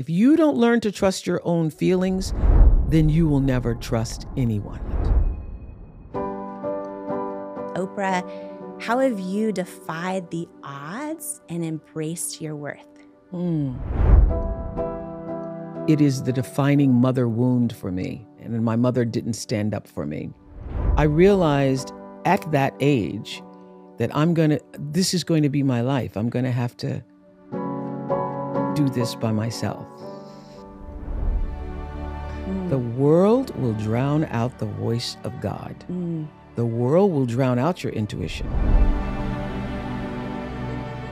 If you don't learn to trust your own feelings, then you will never trust anyone. Oprah, how have you defied the odds and embraced your worth? It is the defining mother wound for me, and my mother didn't stand up for me. I realized at that age that this is going to be my life. I'm going to have to do this by myself. The world will drown out the voice of God. The world will drown out your intuition.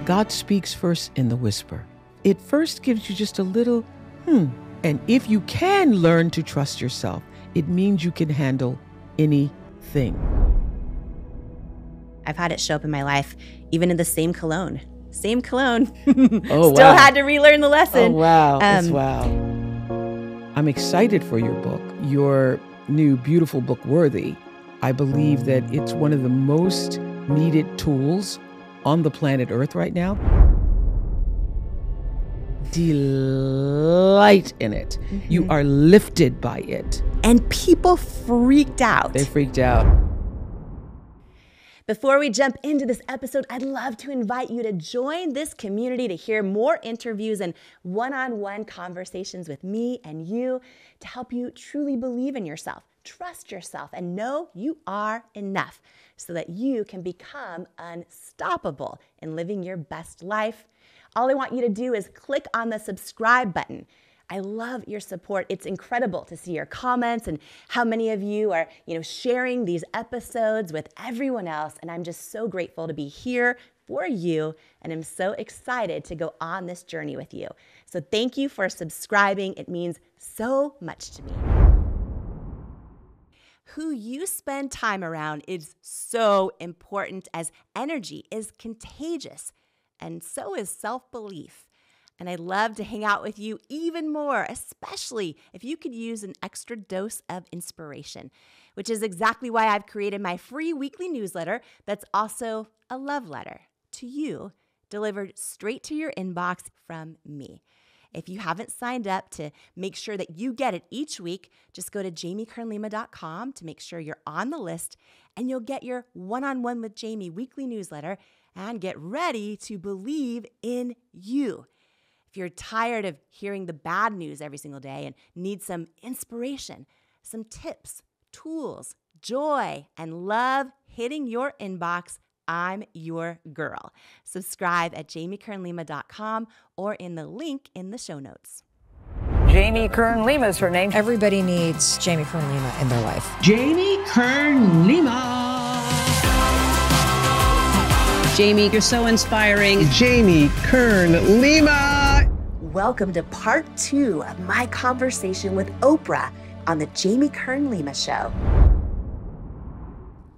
God speaks first in the whisper. It first gives you just a little, And if you can learn to trust yourself, it means you can handle anything. I've had it show up in my life, even in the same cologne. Same cologne. Oh, Still wow. had to relearn the lesson. Oh, wow. Wow. I'm excited for your book, your new beautiful book, Worthy. I believe that it's one of the most needed tools on the planet Earth right now. Delight in it. You are lifted by it. And people freaked out. They freaked out. Before we jump into this episode, I'd love to invite you to join this community to hear more interviews and one-on-one conversations with me and you to help you truly believe in yourself, trust yourself, and know you are enough so that you can become unstoppable in living your best life. All I want you to do is click on the subscribe button. I love your support. It's incredible to see your comments and how many of you are, sharing these episodes with everyone else. And I'm just so grateful to be here for you. And I'm so excited to go on this journey with you. So thank you for subscribing. It means so much to me. Who you spend time around is so important, as energy is contagious, and so is self-belief. And I'd love to hang out with you even more, especially if you could use an extra dose of inspiration, which is exactly why I've created my free weekly newsletter that's also a love letter to you, delivered straight to your inbox from me. If you haven't signed up to make sure that you get it each week, just go to JamieKernLima.com to make sure you're on the list, and you'll get your one-on-one with Jamie weekly newsletter and get ready to believe in you. If you're tired of hearing the bad news every single day and need some inspiration, some tips, tools, joy, and love hitting your inbox, I'm your girl. Subscribe at JamieKernLima.com or in the link in the show notes. Jamie Kern Lima is her name. Everybody needs Jamie Kern Lima in their life. Jamie Kern Lima. Jamie, you're so inspiring. Jamie Kern Lima. Welcome to part 2 of my conversation with Oprah on the Jamie Kern Lima Show.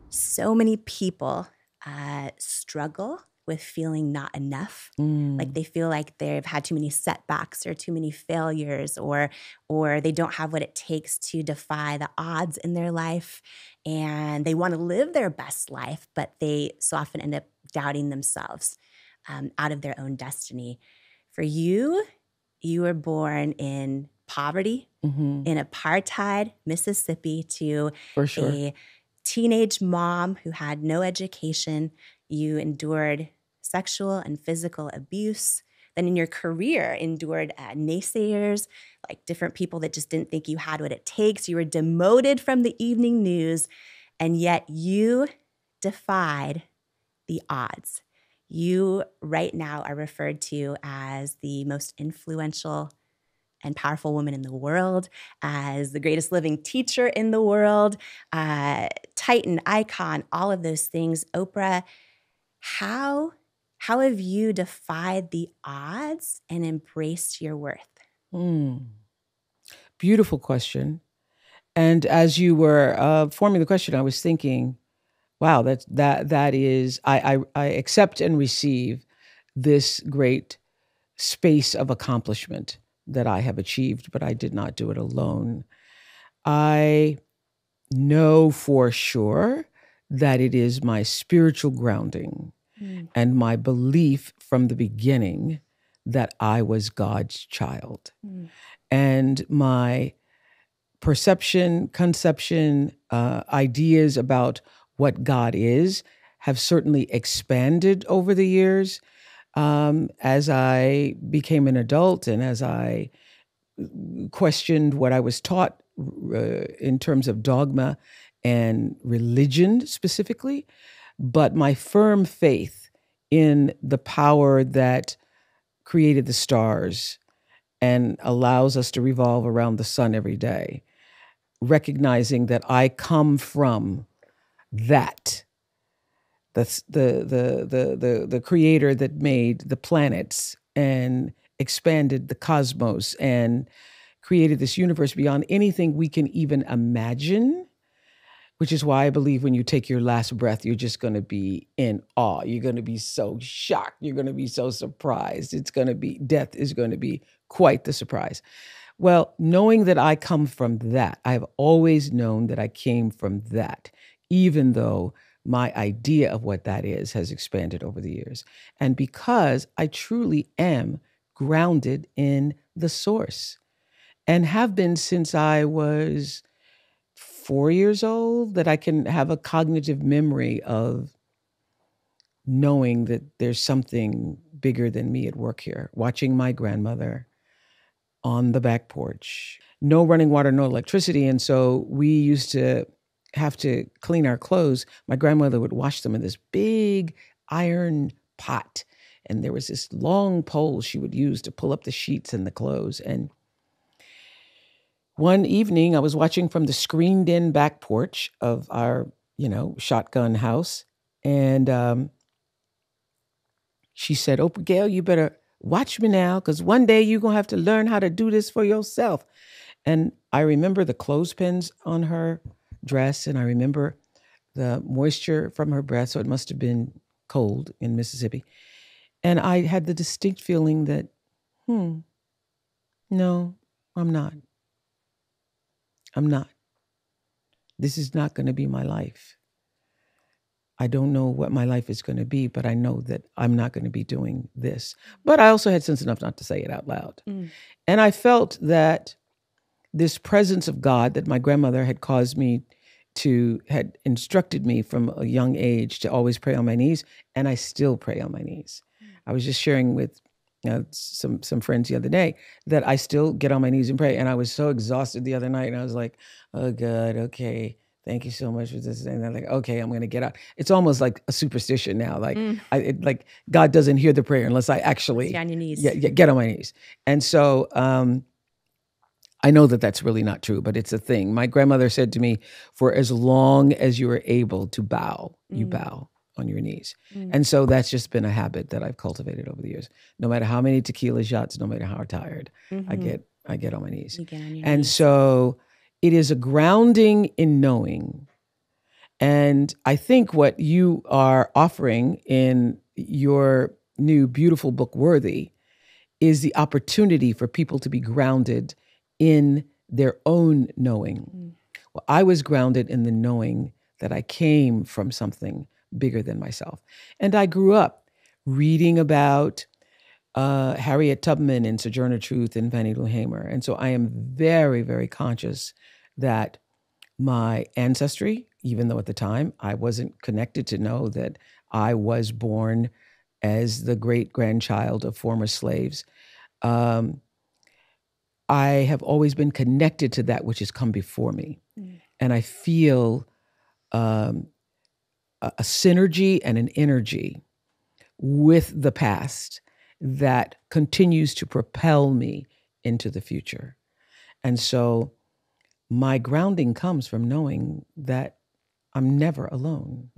So many people struggle with feeling not enough. Like they feel like they've had too many setbacks or too many failures, or they don't have what it takes to defy the odds in their life. And they want to live their best life, but they so often end up doubting themselves out of their own destiny. For you, you were born in poverty, in apartheid, Mississippi, to a teenage mom who had no education. You endured sexual and physical abuse. Then in your career, endured naysayers, like different people that just didn't think you had what it takes. You were demoted from the evening news, and yet you defied the odds. You right now are referred to as the most influential and powerful woman in the world, as the greatest living teacher in the world, titan, icon, all of those things. Oprah, how have you defied the odds and embraced your worth? Beautiful question. And as you were forming the question, I was thinking, wow, that is, I accept and receive this great space of accomplishment that I have achieved, but I did not do it alone. I know for sure that it is my spiritual grounding and my belief from the beginning that I was God's child. And my perception, conception, ideas about what God is have certainly expanded over the years as I became an adult and as I questioned what I was taught in terms of dogma and religion specifically. But my firm faith in the power that created the stars and allows us to revolve around the sun every day, recognizing that I come from that. That's the creator that made the planets and expanded the cosmos and created this universe beyond anything we can even imagine, which is why I believe when you take your last breath, you're just going to be in awe. You're going to be so shocked. You're going to be so surprised. Death is going to be quite the surprise. Well, knowing that I come from that, I've always known that I came from that, even though my idea of what that is has expanded over the years. And because I truly am grounded in the source and have been since I was 4 years old, that I can have a cognitive memory of knowing that there's something bigger than me at work here, watching my grandmother on the back porch. No running water, no electricity. And so we used to have to clean our clothes. My grandmother would wash them in this big iron pot. And there was this long pole she would use to pull up the sheets and the clothes. And one evening I was watching from the screened in back porch of our, shotgun house. And she said, "Oprah Gail, you better watch me now, because one day you're going to have to learn how to do this for yourself." And I remember the clothespins on her dress, and I remember the moisture from her breath, so it must have been cold in Mississippi. And I had the distinct feeling that, no, I'm not. I'm not. This is not going to be my life. I don't know what my life is going to be, but I know that I'm not going to be doing this. But I also had sense enough not to say it out loud. And I felt that this presence of God that my grandmother had had instructed me from a young age to always pray on my knees, and I still pray on my knees. I was just sharing with some friends the other day that I still get on my knees and pray. And I was so exhausted the other night, and I was like, "Oh God, okay. Thank you so much for this." And I'm like, "Okay, I'm going to get out." It's almost like a superstition now. Like God doesn't hear the prayer unless I actually Get on your knees. Get on my knees. And so I know that that's really not true, but it's a thing. My grandmother said to me, "For as long as you are able to bow, you bow on your knees." And so that's just been a habit that I've cultivated over the years. No matter how many tequila shots, no matter how tired, I get on my knees. You get on your And knees. so it is a grounding in knowing. And I think what you are offering in your new beautiful book, Worthy, is the opportunity for people to be grounded in their own knowing. Well, I was grounded in the knowing that I came from something bigger than myself. And I grew up reading about Harriet Tubman and Sojourner Truth and Fannie Lou Hamer. And so I am very, very conscious that my ancestry, even though at the time I wasn't connected to know that I was born as the great-grandchild of former slaves, I have always been connected to that which has come before me. And I feel a synergy and an energy with the past that continues to propel me into the future. And so my grounding comes from knowing that I'm never alone.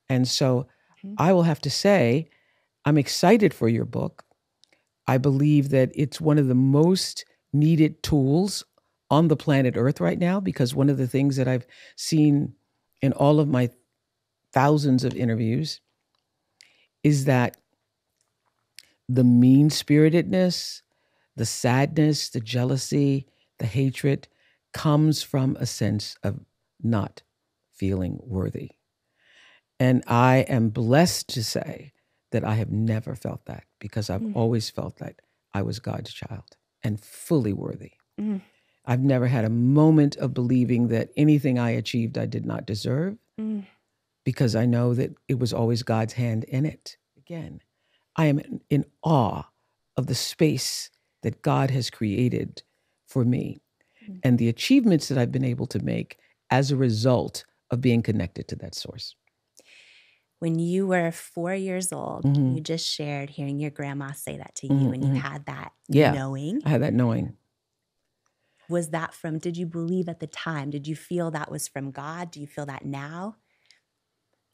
And so I will have to say, I'm excited for your book. I believe that it's one of the most needed tools on the planet Earth right now, because one of the things that I've seen in all of my thousands of interviews is that the mean-spiritedness, the sadness, the jealousy, the hatred comes from a sense of not feeling worthy. And I am blessed to say that I have never felt that, because I've always felt that I was God's child and fully worthy. I've never had a moment of believing that anything I achieved I did not deserve, because I know that it was always God's hand in it. Again, I am in awe of the space that God has created for me and the achievements that I've been able to make as a result of being connected to that source. When you were 4 years old, you just shared hearing your grandma say that to you, and you had that knowing. I had that knowing. Was that from, did you believe at the time? Did you feel that was from God? Do you feel that now?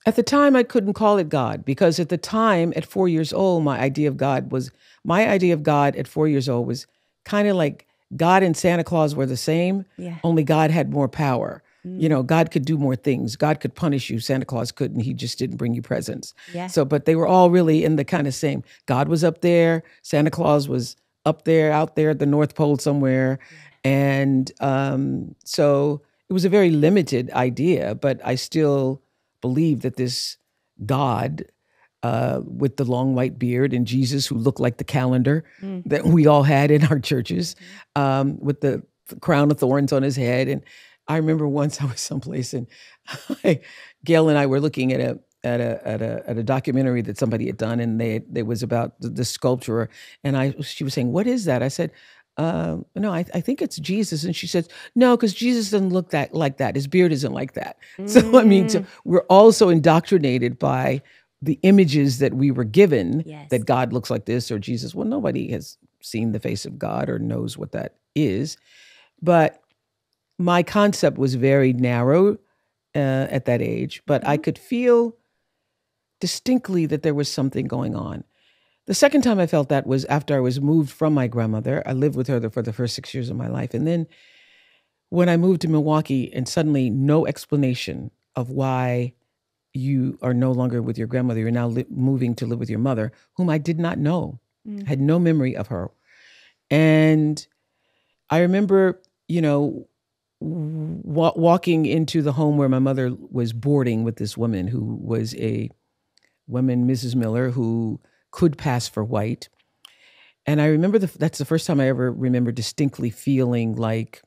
At the time, I couldn't call it God, because at the time, at 4 years old, my idea of God at 4 years old was kind of like God and Santa Claus were the same, only God had more power. You know, God could do more things. God could punish you. Santa Claus couldn't. He just didn't bring you presents. So, but they were all really in the kind of same. God was up there. Santa Claus was up there, out there at the North Pole somewhere. And so it was a very limited idea, but I still believed that this God with the long white beard and Jesus, who looked like the calendar that we all had in our churches, with the crown of thorns on his head. And I remember once I was someplace and Gail and I were looking at a documentary that somebody had done, and it was about the sculptor. And she was saying, "What is that?" I said, "No, I think it's Jesus." And she said, "No, because Jesus doesn't look like that. His beard isn't like that." So I mean, we're also indoctrinated by the images that we were given, that God looks like this or Jesus. Well, nobody has seen the face of God or knows what that is, but my concept was very narrow at that age, but I could feel distinctly that there was something going on. The second time I felt that was after I was moved from my grandmother. I lived with her for the first 6 years of my life. And then when I moved to Milwaukee, and suddenly no explanation of why you are no longer with your grandmother, you're now moving to live with your mother, whom I did not know, had no memory of her. And I remember, walking into the home where my mother was boarding with this woman who was a woman, Mrs. Miller, who could pass for white. And I remember that's the first time I ever remember distinctly feeling like,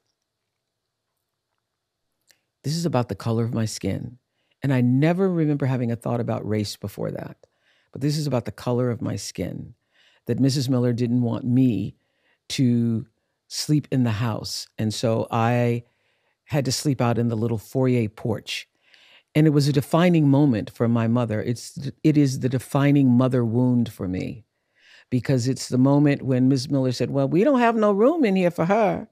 this is about the color of my skin. And I never remember having a thought about race before that. But this is about the color of my skin, that Mrs. Miller didn't want me to sleep in the house. And so I had to sleep out in the little foyer porch. And it was a defining moment for my mother. It is the defining mother wound for me, because it's the moment when Ms. Miller said, "Well, we don't have no room in here for her."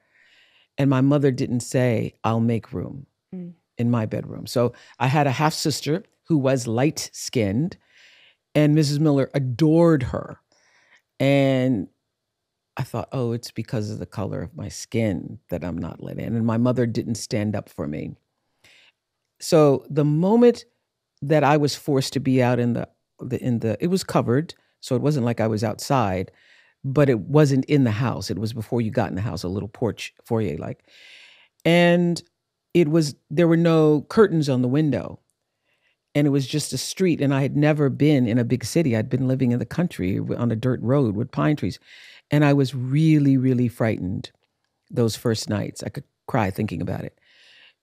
And my mother didn't say, "I'll make room in my bedroom." So I had a half sister who was light skinned, and Mrs. Miller adored her. And I thought, oh, it's because of the color of my skin that I'm not let in. And my mother didn't stand up for me. So the moment that I was forced to be out it was covered, so it wasn't like I was outside, but it wasn't in the house. It was before you got in the house, a little porch foyer like. And there were no curtains on the window. And it was just a street. And I had never been in a big city. I'd been living in the country on a dirt road with pine trees. And I was really, really frightened those first nights. I could cry thinking about it.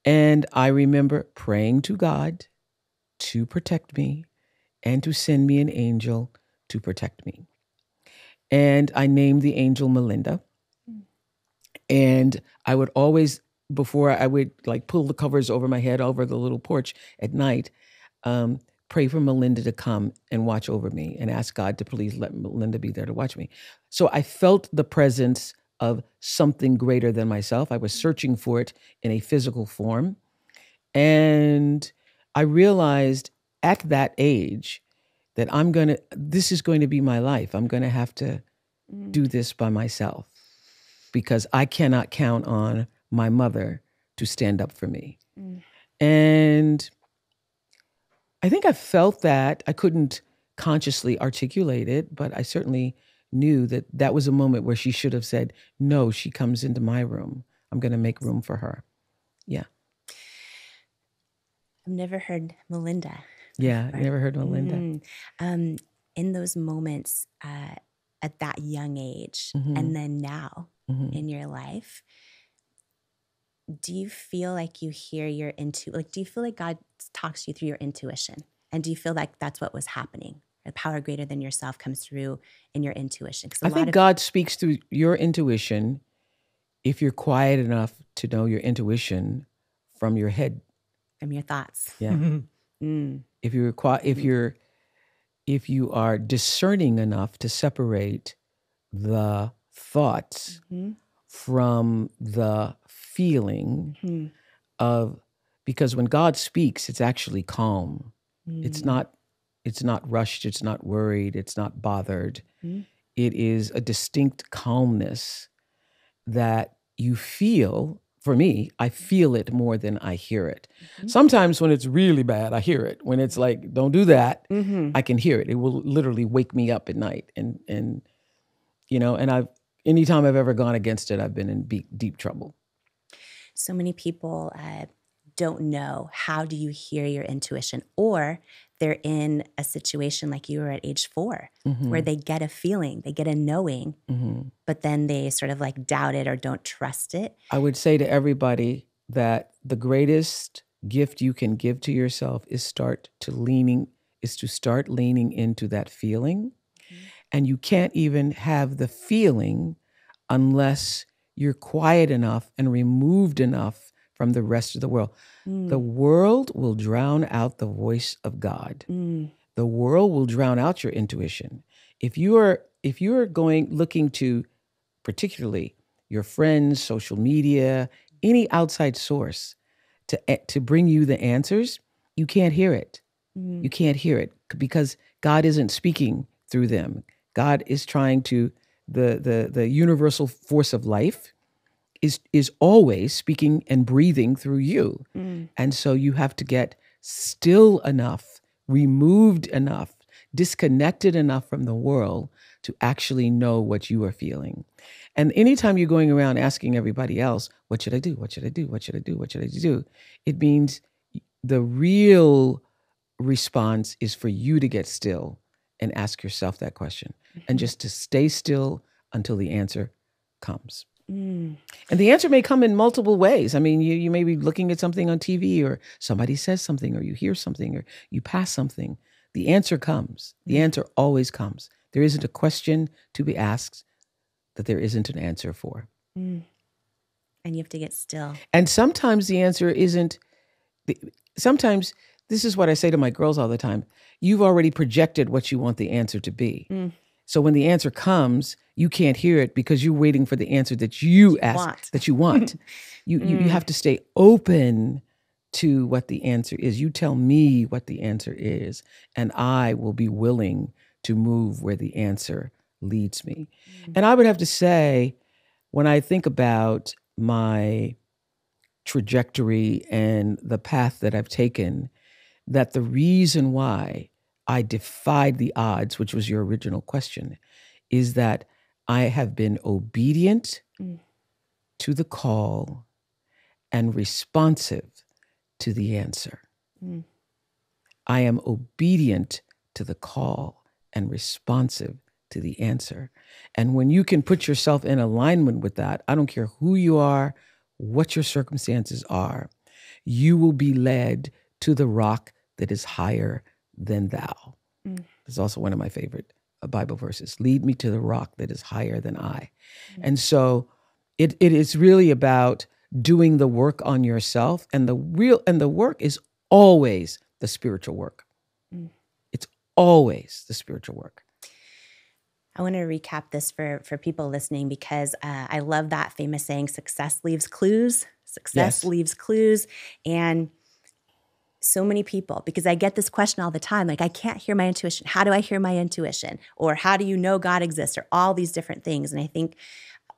And I remember praying to God to protect me and to send me an angel to protect me. And I named the angel Melinda. And I would always, before I would pull the covers over my head over the little porch at night, pray for Melinda to come and watch over me and ask God to please let Melinda be there to watch me. So I felt the presence of something greater than myself. I was searching for it in a physical form. And I realized at that age that this is going to be my life. I'm going to have to do this by myself, because I cannot count on my mother to stand up for me. And I think I felt that. I couldn't consciously articulate it, but I certainly knew that was a moment where she should have said, "No, she comes into my room. I'm going to make room for her." Yeah. I've never heard Melinda. Yeah, I never heard Melinda. in those moments at that young age, and then now in your life, do you feel like you hear your do you feel like God talks to you through your intuition? And do you feel like that's what was happening? A power greater than yourself comes through in your intuition. I think God speaks through your intuition if you're quiet enough to know your intuition from your head. From your thoughts. Yeah. If you're quiet, if you are discerning enough to separate the thoughts from the feeling of, because when God speaks, it's actually calm. It's not rushed. It's not worried. It's not bothered. It is a distinct calmness that you feel. For me, I feel it more than I hear it. Sometimes when it's really bad, I hear it. When it's like, don't do that, I can hear it. It will literally wake me up at night. And anytime I've ever gone against it, I've been in deep trouble. So many people don't know, how do you hear your intuition? Or they're in a situation like you were at age 4, where they get a feeling, they get a knowing, but then they sort of like doubt it or don't trust it. I would say to everybody that the greatest gift you can give to yourself is to start leaning into that feeling. And you can't even have the feeling unless you're quiet enough and removed enough from the rest of the world. The world will drown out the voice of God. The world will drown out your intuition. If you are looking to, particularly your friends, social media, any outside source to bring you the answers, you can't hear it. You can't hear it because God isn't speaking through them. God is trying to, the universal force of life is always speaking and breathing through you. And so you have to get still enough, removed enough, disconnected enough from the world to actually know what you are feeling. And anytime you're going around asking everybody else, what should I do? What should I do? What should I do? What should I do? It means the real response is for you to get still and ask yourself that question and just to stay still until the answer comes. And the answer may come in multiple ways. I mean, you may be looking at something on TV, or somebody says something, or you hear something, or you pass something. The answer comes. The answer always comes. There isn't a question to be asked that there isn't an answer for. And you have to get still. And sometimes the answer isn't, sometimes, this is what I say to my girls all the time, you've already projected what you want the answer to be. So when the answer comes, you can't hear it because you're waiting for the answer that you ask, that you want. You have to stay open to what the answer is. You tell me what the answer is, and I will be willing to move where the answer leads me. And I would have to say, when I think about my trajectory and the path that I've taken, that the reason why I defied the odds, which was your original question, is that I have been obedient to the call and responsive to the answer. I am obedient to the call and responsive to the answer. And when you can put yourself in alignment with that, I don't care who you are, what your circumstances are, you will be led to the rock that is higher than thou. It's also one of my favorite Bible verses. Lead me to the rock that is higher than I. And so it is really about doing the work on yourself, and the work is always the spiritual work. It's always the spiritual work. I want to recap this for people listening, because I love that famous saying, success leaves clues. Success leaves clues. And so many people, because I get this question all the time, like, I can't hear my intuition. How do I hear my intuition? Or how do you know God exists? Or all these different things. And I think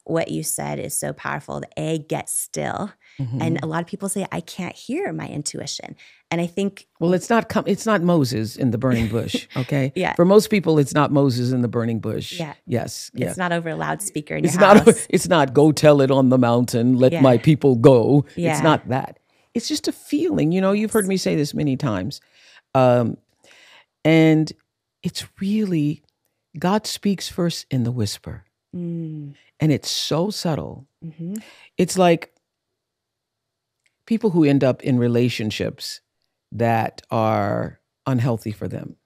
what you said is so powerful. Get still. And a lot of people say, I can't hear my intuition. And I think, well, it's not Moses in the burning bush, okay? Yeah. For most people, it's not Moses in the burning bush. Yeah. Yes. It's not over a loudspeaker in your house. It's not go tell it on the mountain, let my people go. Yeah. It's not that. It's just a feeling. You've heard me say this many times. And it's really, God speaks first in the whisper. And it's so subtle. It's like people who end up in relationships that are unhealthy for them.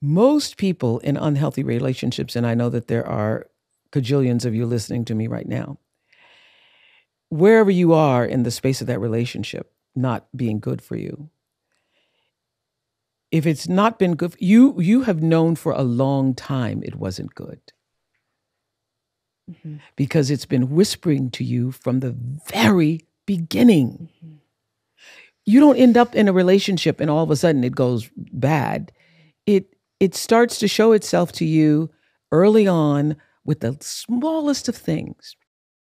Most people in unhealthy relationships, and I know that there are cajillions of you listening to me right now, wherever you are in the space of that relationship not being good for you, if it's not been good, you have known for a long time it wasn't good. Because it's been whispering to you from the very beginning. You don't end up in a relationship and all of a sudden it goes bad. It starts to show itself to you early on with the smallest of things.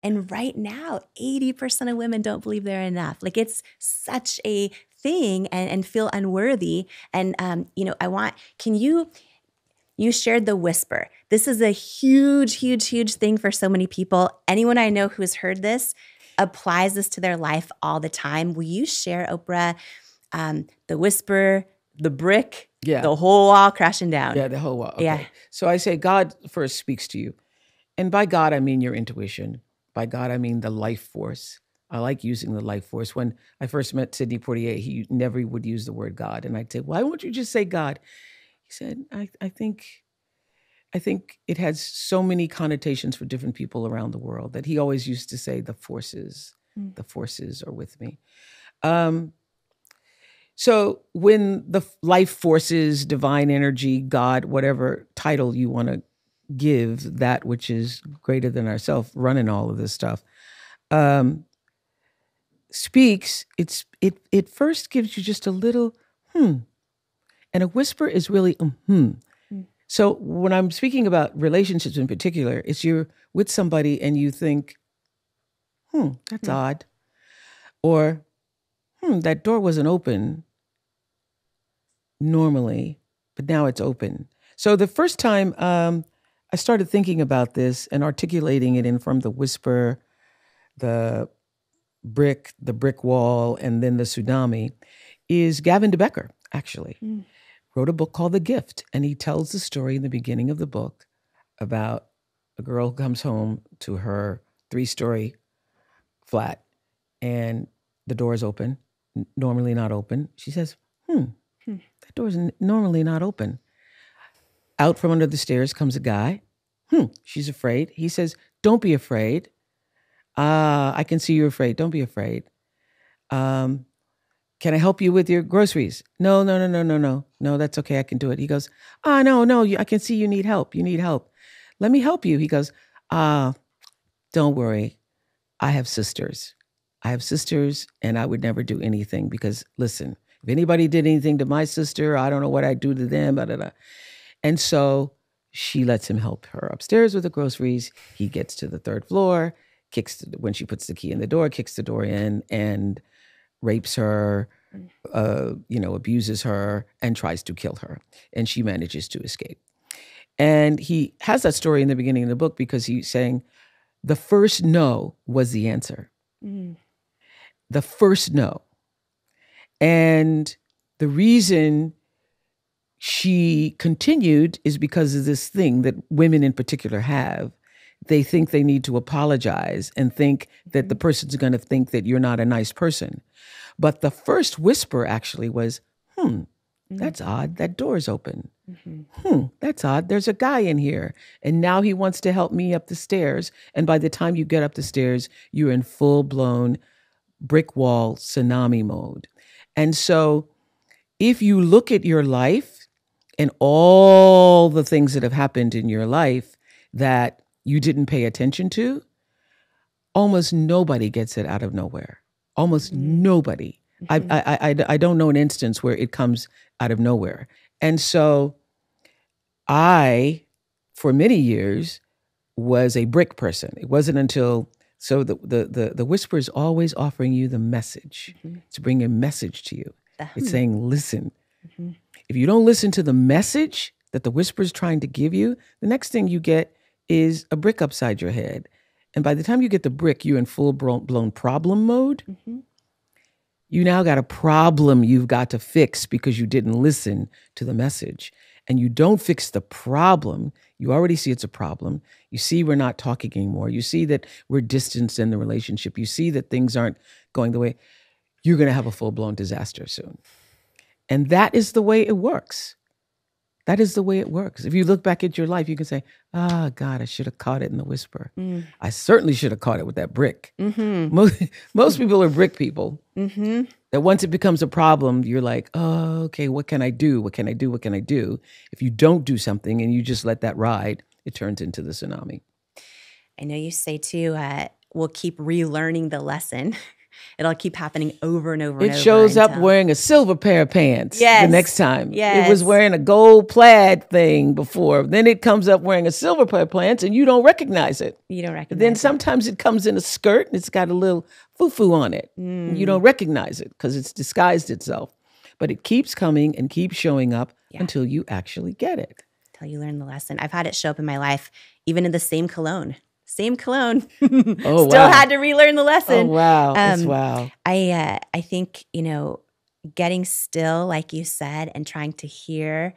And right now, 80% of women don't believe they're enough. Like, it's such a thing and feel unworthy. And, you shared the whisper. This is a huge, huge, huge thing for so many people. Anyone I know who has heard this applies this to their life all the time. Will you share, Oprah, the whisper, the brick, the whole wall crashing down? Yeah, the whole wall. Okay. Yeah. So I say God first speaks to you. And by God, I mean your intuition. By God, I mean the life force. I like using the life force. When I first met Sidney Poitier, he never would use the word God. And I'd say, why won't you just say God? He said, I think it has so many connotations for different people around the world that he always used to say the forces are with me. So when the life forces, divine energy, God, whatever title you want to give that which is greater than ourselves, running all of this stuff, speaks, it first gives you just a little and a whisper is really So when I'm speaking about relationships in particular, it's you're with somebody and you think, that's odd. Or, that door wasn't open normally, but now it's open. So the first time I started thinking about this and articulating it in from the whisper, the brick wall, and then the tsunami is Gavin DeBecker, actually. Wrote a book called The Gift, and he tells the story in the beginning of the book about a girl who comes home to her 3-story flat, and the door is open, normally not open. She says, that door is normally not open. Out from under the stairs comes a guy. She's afraid. He says, don't be afraid. I can see you're afraid. Don't be afraid. Can I help you with your groceries? No, that's okay. I can do it. He goes, no, I can see you need help. You need help. Let me help you. He goes, don't worry. I have sisters. And I would never do anything because, listen, if anybody did anything to my sister, I don't know what I'd do to them. Blah, blah, blah. And so she lets him help her upstairs with the groceries. He gets to the 3rd floor, when she puts the key in the door, kicks the door in and rapes her, abuses her, and tries to kill her. And she manages to escape. And he has that story in the beginning of the book because he's saying the first no was the answer. The first no. And the reason she continued is because of this thing that women in particular have. They think they need to apologize and think that the person's going to think that you're not a nice person. But the first whisper actually was, that's odd. That door's open. That's odd. There's a guy in here. And now he wants to help me up the stairs. And by the time you get up the stairs, you're in full-blown brick wall tsunami mode. And so if you look at your life and all the things that have happened in your life that you didn't pay attention to, almost nobody gets it out of nowhere. Almost nobody. I don't know an instance where it comes out of nowhere. And so I, for many years, was a brick person. It wasn't until, so the whisper is always offering you the message. It's bringing a message to you. It's saying, listen. If you don't listen to the message that the whisper is trying to give you, the next thing you get is a brick upside your head. And by the time you get the brick, you're in full-blown problem mode. You now got a problem you've got to fix because you didn't listen to the message. And you don't fix the problem. You already see it's a problem. You see we're not talking anymore. You see that we're distanced in the relationship. You see that things aren't going the way. You're going to have a full-blown disaster soon. And that is the way it works. That is the way it works. If you look back at your life, you can say, God, I should have caught it in the whisper. I certainly should have caught it with that brick. Most people are brick people. That once it becomes a problem, you're like, oh, okay, what can I do? What can I do? What can I do? If you don't do something and you just let that ride, it turns into the tsunami. I know you say too, we'll keep relearning the lesson. It'll keep happening over and over and over. It shows up wearing a silver pair of pants the next time. Yes. It was wearing a gold plaid thing before. Then it comes up wearing a silver pair of pants and you don't recognize it. You don't recognize Then it. sometimes it comes in a skirt and it's got a little foo-foo on it. You don't recognize it because it's disguised itself. But it keeps coming and keeps showing up until you actually get it. Until you learn the lesson. I've had it show up in my life, even in the same cologne. Same cologne. Oh, Still had to relearn the lesson. Oh, wow. That's wow. I think, getting still, like you said, and trying to hear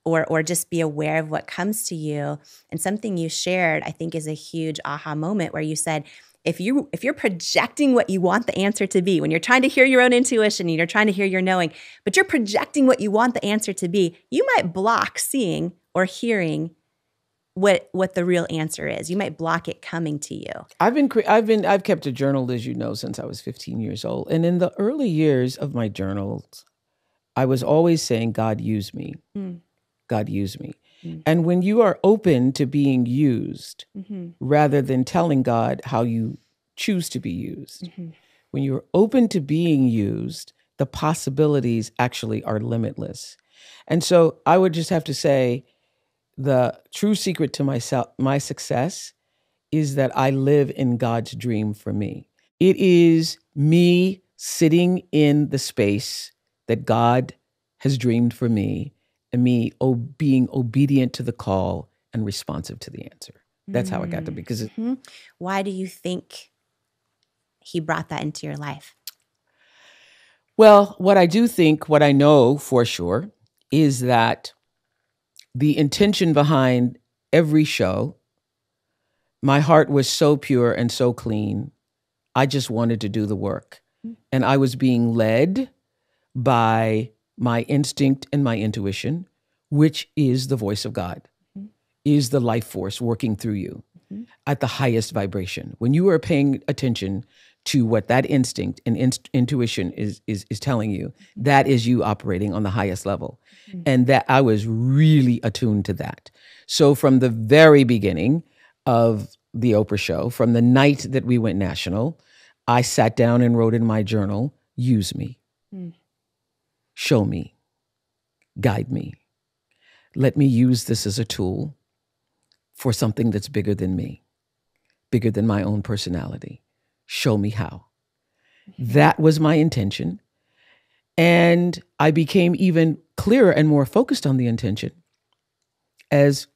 or just be aware of what comes to you. And something you shared, I think, is a huge aha moment where you said, if you're projecting what you want the answer to be, when you're trying to hear your own intuition and you're trying to hear your knowing, but you're projecting what you want the answer to be, you might block seeing or hearing what the real answer is. You might block it coming to you. I've kept a journal, as you know, since I was 15 years old. And in the early years of my journals, I was always saying, God, use me. God, use me. And when you are open to being used, rather than telling God how you choose to be used, when you're open to being used, the possibilities actually are limitless. And so I would just have to say, the true secret to my success is that I live in God's dream for me. It is me sitting in the space that God has dreamed for me and me being obedient to the call and responsive to the answer. That's how I got to be. Because why do you think he brought that into your life? Well, what I know for sure is that the intention behind every show, my heart was so pure and so clean. I just wanted to do the work. And I was being led by my instinct and my intuition, which is the voice of God, is the life force working through you at the highest vibration. When you are paying attention to what that instinct and intuition is telling you, that is you operating on the highest level. And that I was really attuned to that. So from the very beginning of the Oprah show, from the night that we went national, I sat down and wrote in my journal, use me, show me, guide me. Let me use this as a tool for something that's bigger than me, bigger than my own personality. Show me how. That was my intention. And I became even clearer and more focused on the intention as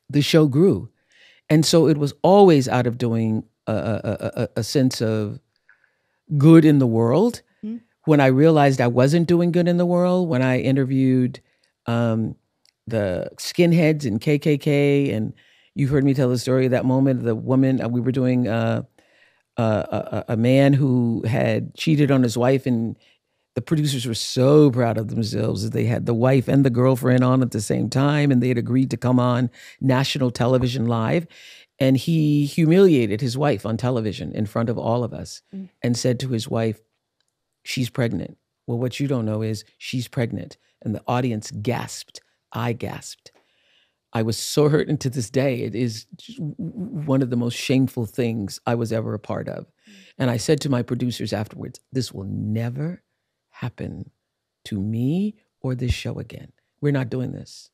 the show grew. And so it was always out of doing a sense of good in the world. When I realized I wasn't doing good in the world, when I interviewed the skinheads in KKK, and you heard me tell the story of that moment, the woman, we were doing a man who had cheated on his wife, and the producers were so proud of themselves that they had the wife and the girlfriend on at the same time, and they had agreed to come on national television live. And he humiliated his wife on television in front of all of us and said to his wife, she's pregnant. Well, what you don't know is she's pregnant. And the audience gasped. I gasped. I was so hurt, and to this day, it is one of the most shameful things I was ever a part of. And I said to my producers afterwards, this will never happen to me or this show again. We're not doing this.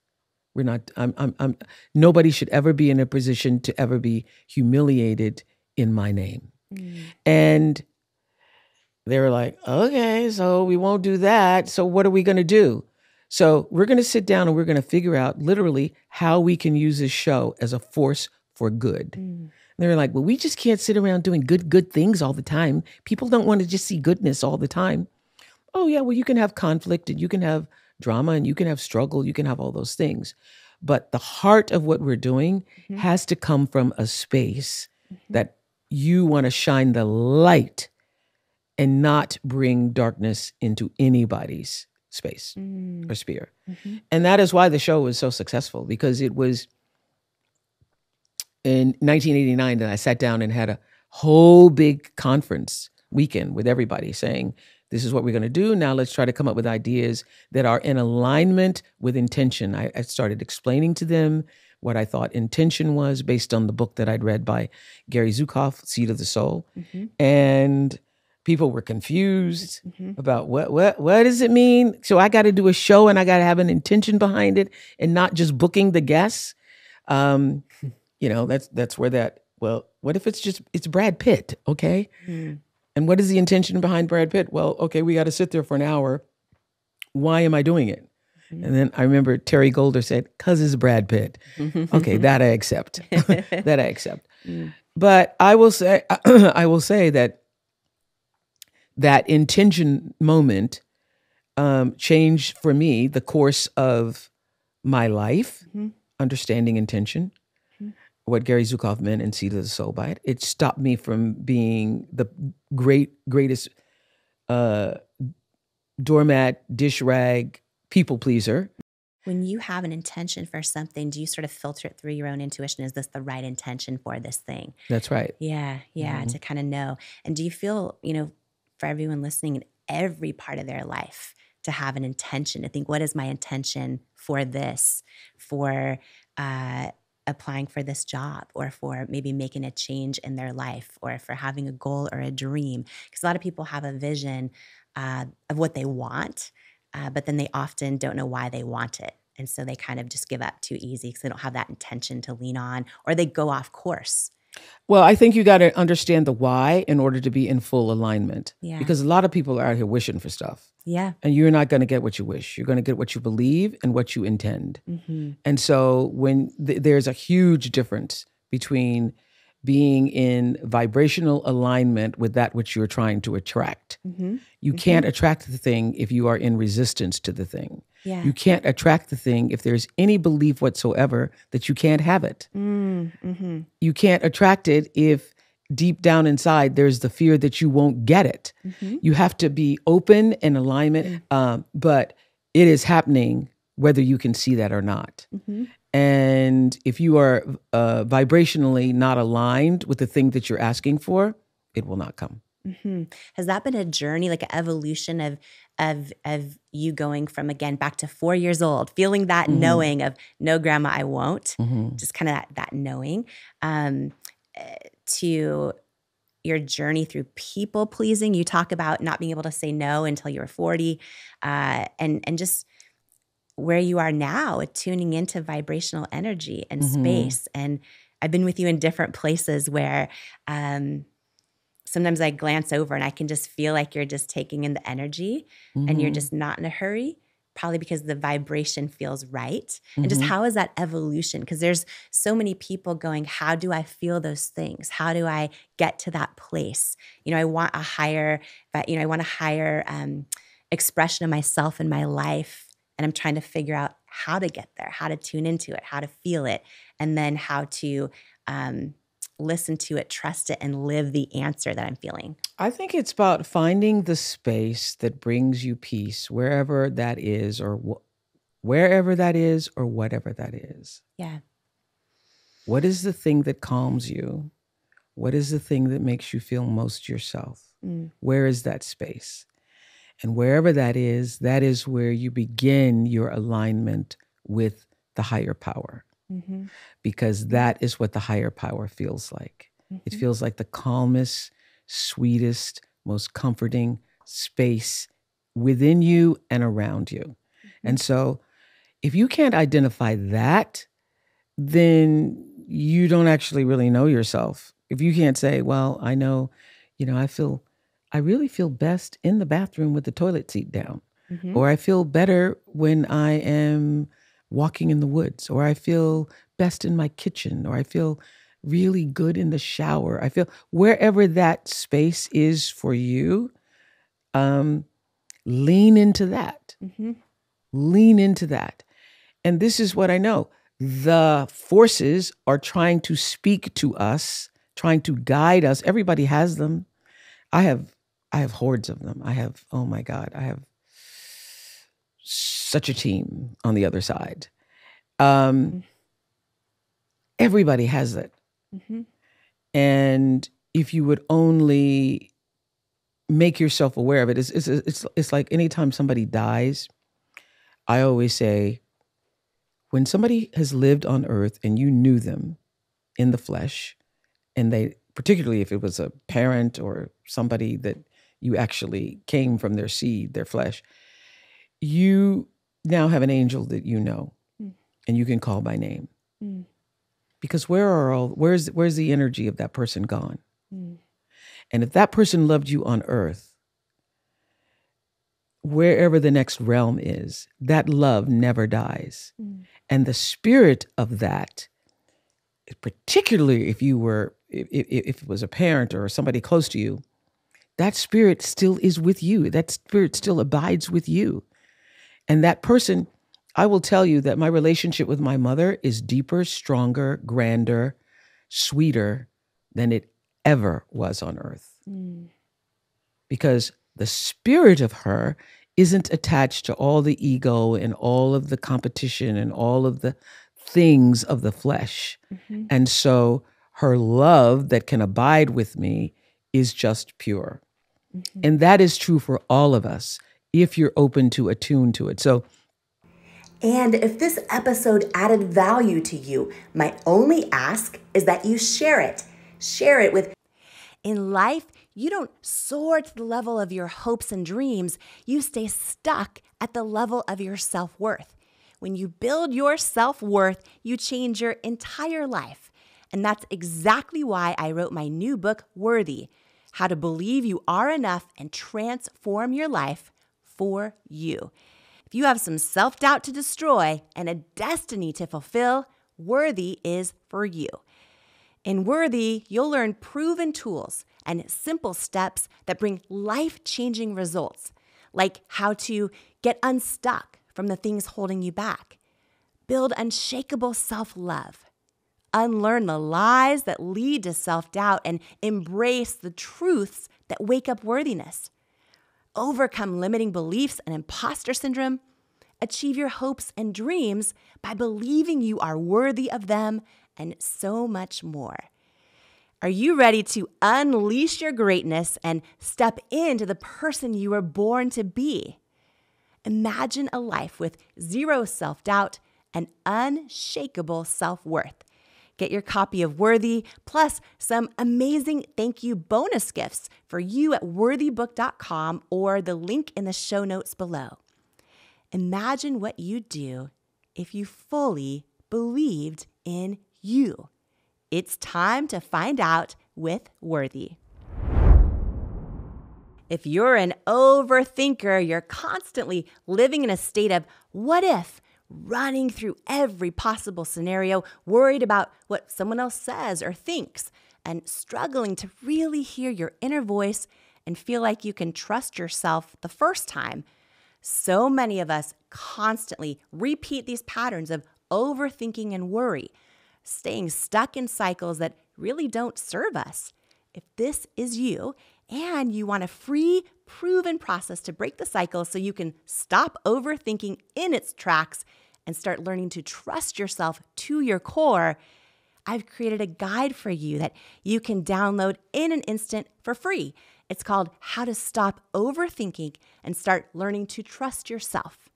We're not, nobody should ever be in a position to ever be humiliated in my name. And they were like, okay, so we won't do that. So what are we going to do? So we're going to sit down and we're going to figure out literally how we can use this show as a force for good. And they're like, well, we just can't sit around doing good things all the time. People don't want to just see goodness all the time. Oh, yeah, well, you can have conflict and you can have drama and you can have struggle. You can have all those things. But the heart of what we're doing has to come from a space that you want to shine the light and not bring darkness into anybody's space or sphere. And that is why the show was so successful, because it was in 1989 that I sat down and had a whole big conference weekend with everybody saying, this is what we're going to do. Now let's try to come up with ideas that are in alignment with intention. I started explaining to them what I thought intention was based on the book that I'd read by Gary Zukav, Seed of the Soul. And people were confused about what does it mean? So I got to do a show and I got to have an intention behind it and not just booking the guests. That's where that, well, what if it's Brad Pitt, okay? And what is the intention behind Brad Pitt? Well, okay, we got to sit there for an hour. Why am I doing it? And then I remember Terry Golder said, "'Cause it's Brad Pitt." Okay, that I accept. That I accept. But I will say, that intention moment changed for me the course of my life, understanding intention, what Gary Zukav meant in Seed of the Soul by it. It stopped me from being the greatest doormat, dish rag, people pleaser. When you have an intention for something, do you sort of filter it through your own intuition? Is this the right intention for this thing? That's right. Yeah, to kind of know. And do you feel, for everyone listening in every part of their life, to have an intention, to think, what is my intention for this, for applying for this job, or for maybe making a change in their life, or for having a goal or a dream? Because a lot of people have a vision of what they want, but then they often don't know why they want it. And so they kind of just give up too easy because they don't have that intention to lean on, or they go off course. Well, I think you got to understand the why in order to be in full alignment. Yeah. Because a lot of people are out here wishing for stuff. Yeah. And you're not going to get what you wish. You're going to get what you believe and what you intend. And so when there's a huge difference between being in vibrational alignment with that which you're trying to attract. You can't attract the thing if you are in resistance to the thing. Yeah. You can't attract the thing if there's any belief whatsoever that you can't have it. You can't attract it if deep down inside there's the fear that you won't get it. You have to be open in alignment, but it is happening whether you can see that or not. And if you are vibrationally not aligned with the thing that you're asking for, it will not come. Has that been a journey, like an evolution of you going from, again, back to 4 years old, feeling that knowing of, no, grandma, I won't, just kind of that knowing, to your journey through people pleasing? You talk about not being able to say no until you were 40, and just where you are now, tuning into vibrational energy and space. And I've been with you in different places where sometimes I glance over and I can just feel like you're just taking in the energy and you're just not in a hurry, probably because the vibration feels right. And just how is that evolution? Because there's so many people going, how do I feel those things? How do I get to that place? I want a higher, expression of myself in my life. And I'm trying to figure out how to get there, how to tune into it, how to feel it, and then how to listen to it, trust it, and live the answer that I'm feeling. I think it's about finding the space that brings you peace, wherever that is, or wherever that is, or whatever that is. Yeah. What is the thing that calms you? What is the thing that makes you feel most yourself? Where is that space? And wherever that is where you begin your alignment with the higher power. Because that is what the higher power feels like. It feels like the calmest, sweetest, most comforting space within you and around you. And so if you can't identify that, then you don't actually really know yourself. If you can't say, well, I know, I really feel best in the bathroom with the toilet seat down. Or I feel better when I am walking in the woods. Or I feel best in my kitchen. Or I feel really good in the shower. I feel wherever that space is for you, lean into that. Lean into that. And this is what I know. The forces are trying to speak to us, trying to guide us. Everybody has them. I have hordes of them. Oh my God, I have such a team on the other side. Everybody has it. And if you would only make yourself aware of it, it's like anytime somebody dies, I always say, when somebody has lived on earth and you knew them in the flesh, and they, particularly if it was a parent or somebody that you actually came from their seed, their flesh, you now have an angel that you know and you can call by name. Because where's the energy of that person gone? And if that person loved you on earth, wherever the next realm is, that love never dies. And the spirit of that, particularly if it was a parent or somebody close to you, that spirit still is with you. That spirit still abides with you. And that person, I will tell you that my relationship with my mother is deeper, stronger, grander, sweeter than it ever was on earth. Because the spirit of her isn't attached to all the ego and all of the competition and all of the things of the flesh. And so her love that can abide with me is just pure. And that is true for all of us if you're open to attune to it. So, and if this episode added value to you, my only ask is that you share it. Share it with. In life, you don't soar to the level of your hopes and dreams. You stay stuck at the level of your self-worth. When you build your self-worth, you change your entire life. And that's exactly why I wrote my new book, Worthy: How to Believe You Are Enough and Transform Your Life for You. If you have some self-doubt to destroy and a destiny to fulfill, Worthy is for you. In Worthy, you'll learn proven tools and simple steps that bring life-changing results, like how to get unstuck from the things holding you back, build unshakable self-love, unlearn the lies that lead to self-doubt, and embrace the truths that wake up worthiness, overcome limiting beliefs and imposter syndrome, achieve your hopes and dreams by believing you are worthy of them, and so much more. Are you ready to unleash your greatness and step into the person you were born to be? Imagine a life with zero self-doubt and unshakable self-worth. Get your copy of Worthy, plus some amazing thank you bonus gifts for you at worthybook.com or the link in the show notes below. Imagine what you'd do if you fully believed in you. It's time to find out with Worthy. If you're an overthinker, you're constantly living in a state of what if, running through every possible scenario, worried about what someone else says or thinks, and struggling to really hear your inner voice and feel like you can trust yourself the first time. So many of us constantly repeat these patterns of overthinking and worry, staying stuck in cycles that really don't serve us. If this is you and you want a free, proven process to break the cycle so you can stop overthinking in its tracks and start learning to trust yourself to your core, I've created a guide for you that you can download in an instant for free. It's called How to Stop Overthinking and Start Learning to Trust Yourself.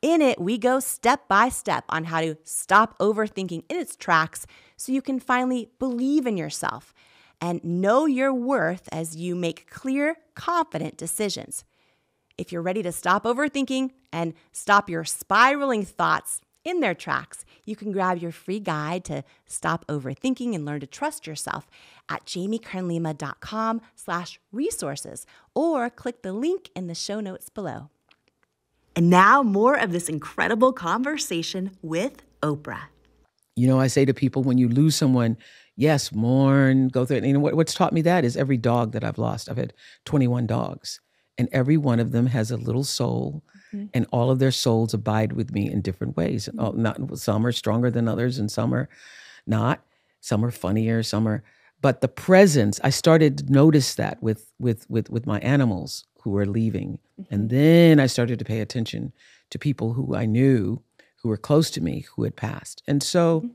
In it, we go step by step on how to stop overthinking in its tracks so you can finally believe in yourself and know your worth as you make clear, confident decisions. If you're ready to stop overthinking and stop your spiraling thoughts in their tracks, you can grab your free guide to stop overthinking and learn to trust yourself at jamiekernlima.com/resources or click the link in the show notes below. And now more of this incredible conversation with Oprah. I say to people, when you lose someone, yes, mourn, go through it. What's taught me that is every dog that I've lost. I've had 21 dogs, and every one of them has a little soul, and all of their souls abide with me in different ways. Some are stronger than others, and some are not. Some are funnier, but the presence, I started to notice that with my animals who were leaving. And then I started to pay attention to people who I knew, who were close to me, who had passed. And so,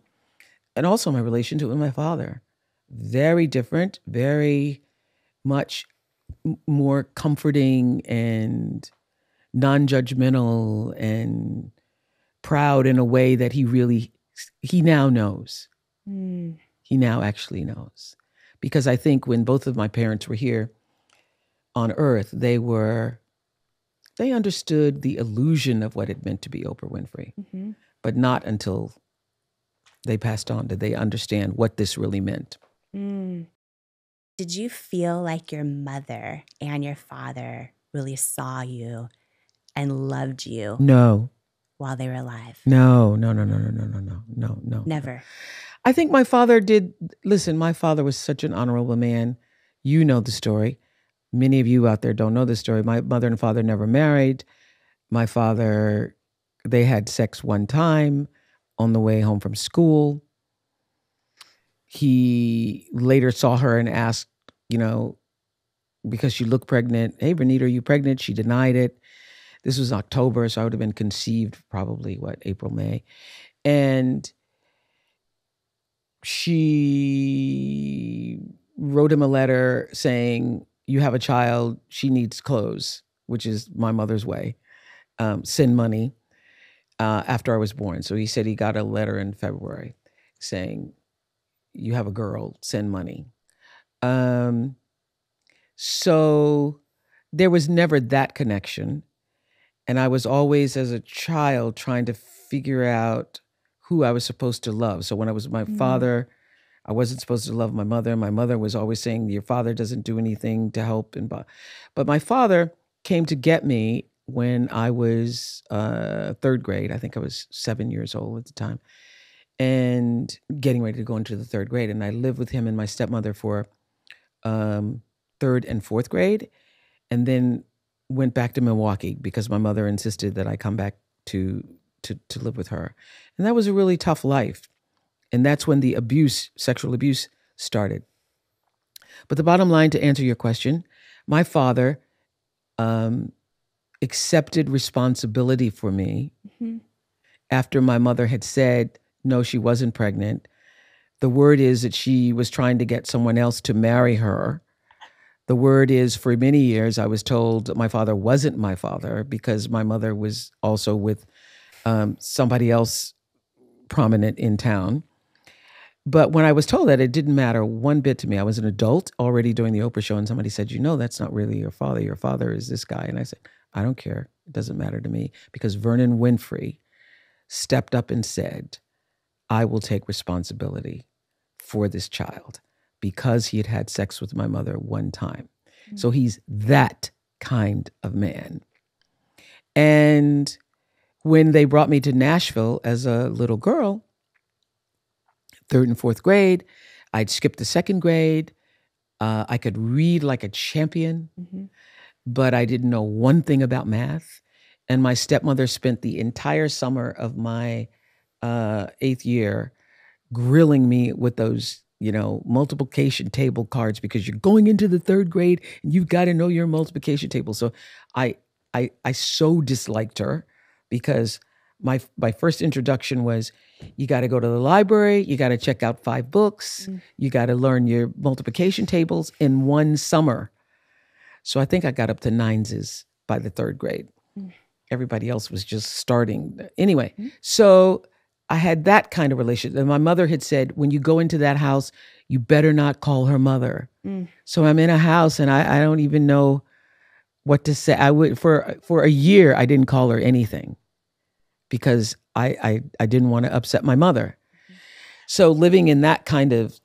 and also my relationship with my father, very different, very much more comforting and non-judgmental and proud in a way that he now knows. He now actually knows. Because I think when both of my parents were here on earth, they understood the illusion of what it meant to be Oprah Winfrey. But not until they passed on did they understand what this really meant. Did you feel like your mother and your father really saw you and loved you? No. While they were alive? No. Never. I think my father did. Listen, my father was such an honorable man. You know the story. Many of you out there don't know the story. My mother and father never married. My father, they had sex one time on the way home from school. He later saw her and asked, because she looked pregnant, "Hey, Benita, are you pregnant?" She denied it. This was October, so I would have been conceived probably, April, May. And she wrote him a letter saying, "You have a child, she needs clothes," which is my mother's way. Send money after I was born. So he said he got a letter in February saying, "You have a girl, send money." So there was never that connection. And I was always, as a child, trying to figure out who I was supposed to love. So when I was my father, I wasn't supposed to love my mother. My mother was always saying, "Your father doesn't do anything to help." But my father came to get me when I was third grade. I think I was 7 years old at the time, and getting ready to go into the third grade. And I lived with him and my stepmother for third and fourth grade, and then went back to Milwaukee because my mother insisted that I come back to live with her. And that was a really tough life. And that's when the sexual abuse started. But the bottom line, to answer your question, my father accepted responsibility for me after my mother had said, no, she wasn't pregnant. The word is that she was trying to get someone else to marry her. The word is, for many years, I was told that my father wasn't my father because my mother was also with somebody else prominent in town. But when I was told that, it didn't matter one bit to me. I was an adult already doing the Oprah show, and somebody said, that's not really your father. Your father is this guy. And I said, I don't care. It doesn't matter to me, because Vernon Winfrey stepped up and said, I will take responsibility for this child, because he had had sex with my mother one time. So he's that kind of man. And when they brought me to Nashville as a little girl, third and fourth grade, I'd skipped the second grade. I could read like a champion, but I didn't know one thing about math. And my stepmother spent the entire summer of my 8th year grilling me with those multiplication table cards, because you're going into the third grade and you've got to know your multiplication table. So I so disliked her, because my first introduction was, you got to go to the library, you got to check out 5 books, you got to learn your multiplication tables in one summer. So I think I got up to 9s by the third grade. Everybody else was just starting. Anyway, so I had that kind of relationship. And my mother had said, when you go into that house, you better not call her mother. So I'm in a house and I don't even know what to say. I would, for a year, I didn't call her anything, because I didn't want to upset my mother. So living in that kind of,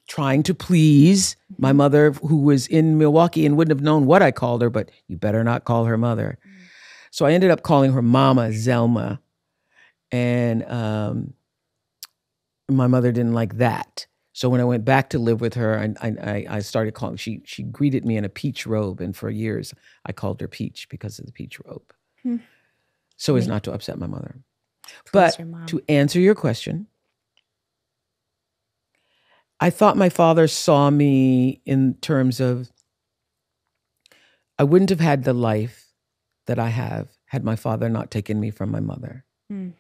trying to please my mother, who was in Milwaukee and wouldn't have known what I called her, but you better not call her mother. So I ended up calling her Mama Zelma. And my mother didn't like that. So when I went back to live with her, I started calling, she greeted me in a peach robe. And for years, I called her Peach because of the peach robe. So as not to upset my mother. But to answer your question, I thought my father saw me in terms of, I wouldn't have had the life that I have had my father not taken me from my mother. And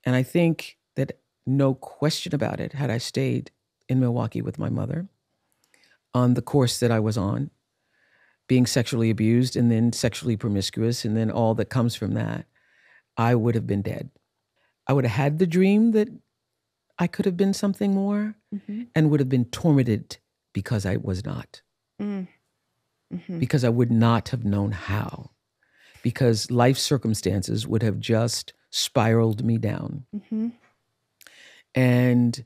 I think that no question about it, had I stayed in Milwaukee with my mother on the course that I was on, being sexually abused and then sexually promiscuous and then all that comes from that, I would have been dead. I would have had the dream that I could have been something more and would have been tormented because I was not. Because I would not have known how. Because life circumstances would have just spiraled me down. And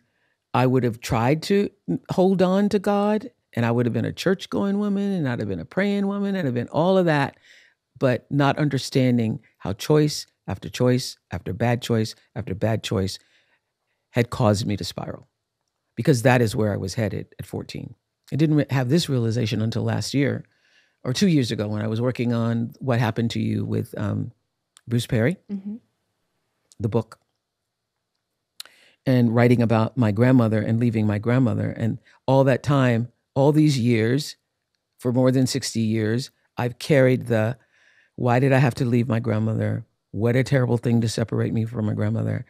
I would have tried to hold on to God, and I would have been a church-going woman, and I'd have been a praying woman, and I'd have been all of that, but not understanding how choice after choice after bad choice after bad choice had caused me to spiral. Because that is where I was headed at 14. I didn't have this realization until last year, or 2 years ago, when I was working on What Happened to You with Bruce Perry, the book, and writing about my grandmother and leaving my grandmother. And all that time, all these years, for more than 60 years, I've carried the, why did I have to leave my grandmother? What a terrible thing to separate me from my grandmother.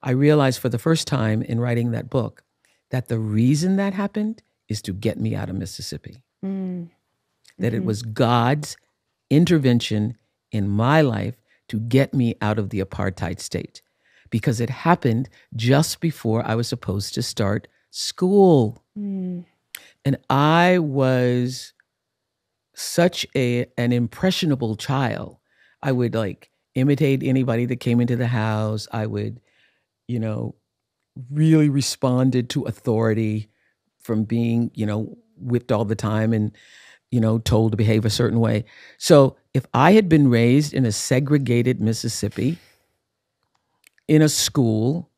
I realized for the first time in writing that book that the reason that happened is to get me out of Mississippi. That it was God's intervention in my life to get me out of the apartheid state, because it happened just before I was supposed to start school. And I was such an impressionable child. I would like imitate anybody that came into the house. I would, really responded to authority from being, whipped all the time and, told to behave a certain way. So if I had been raised in a segregated Mississippi, in a school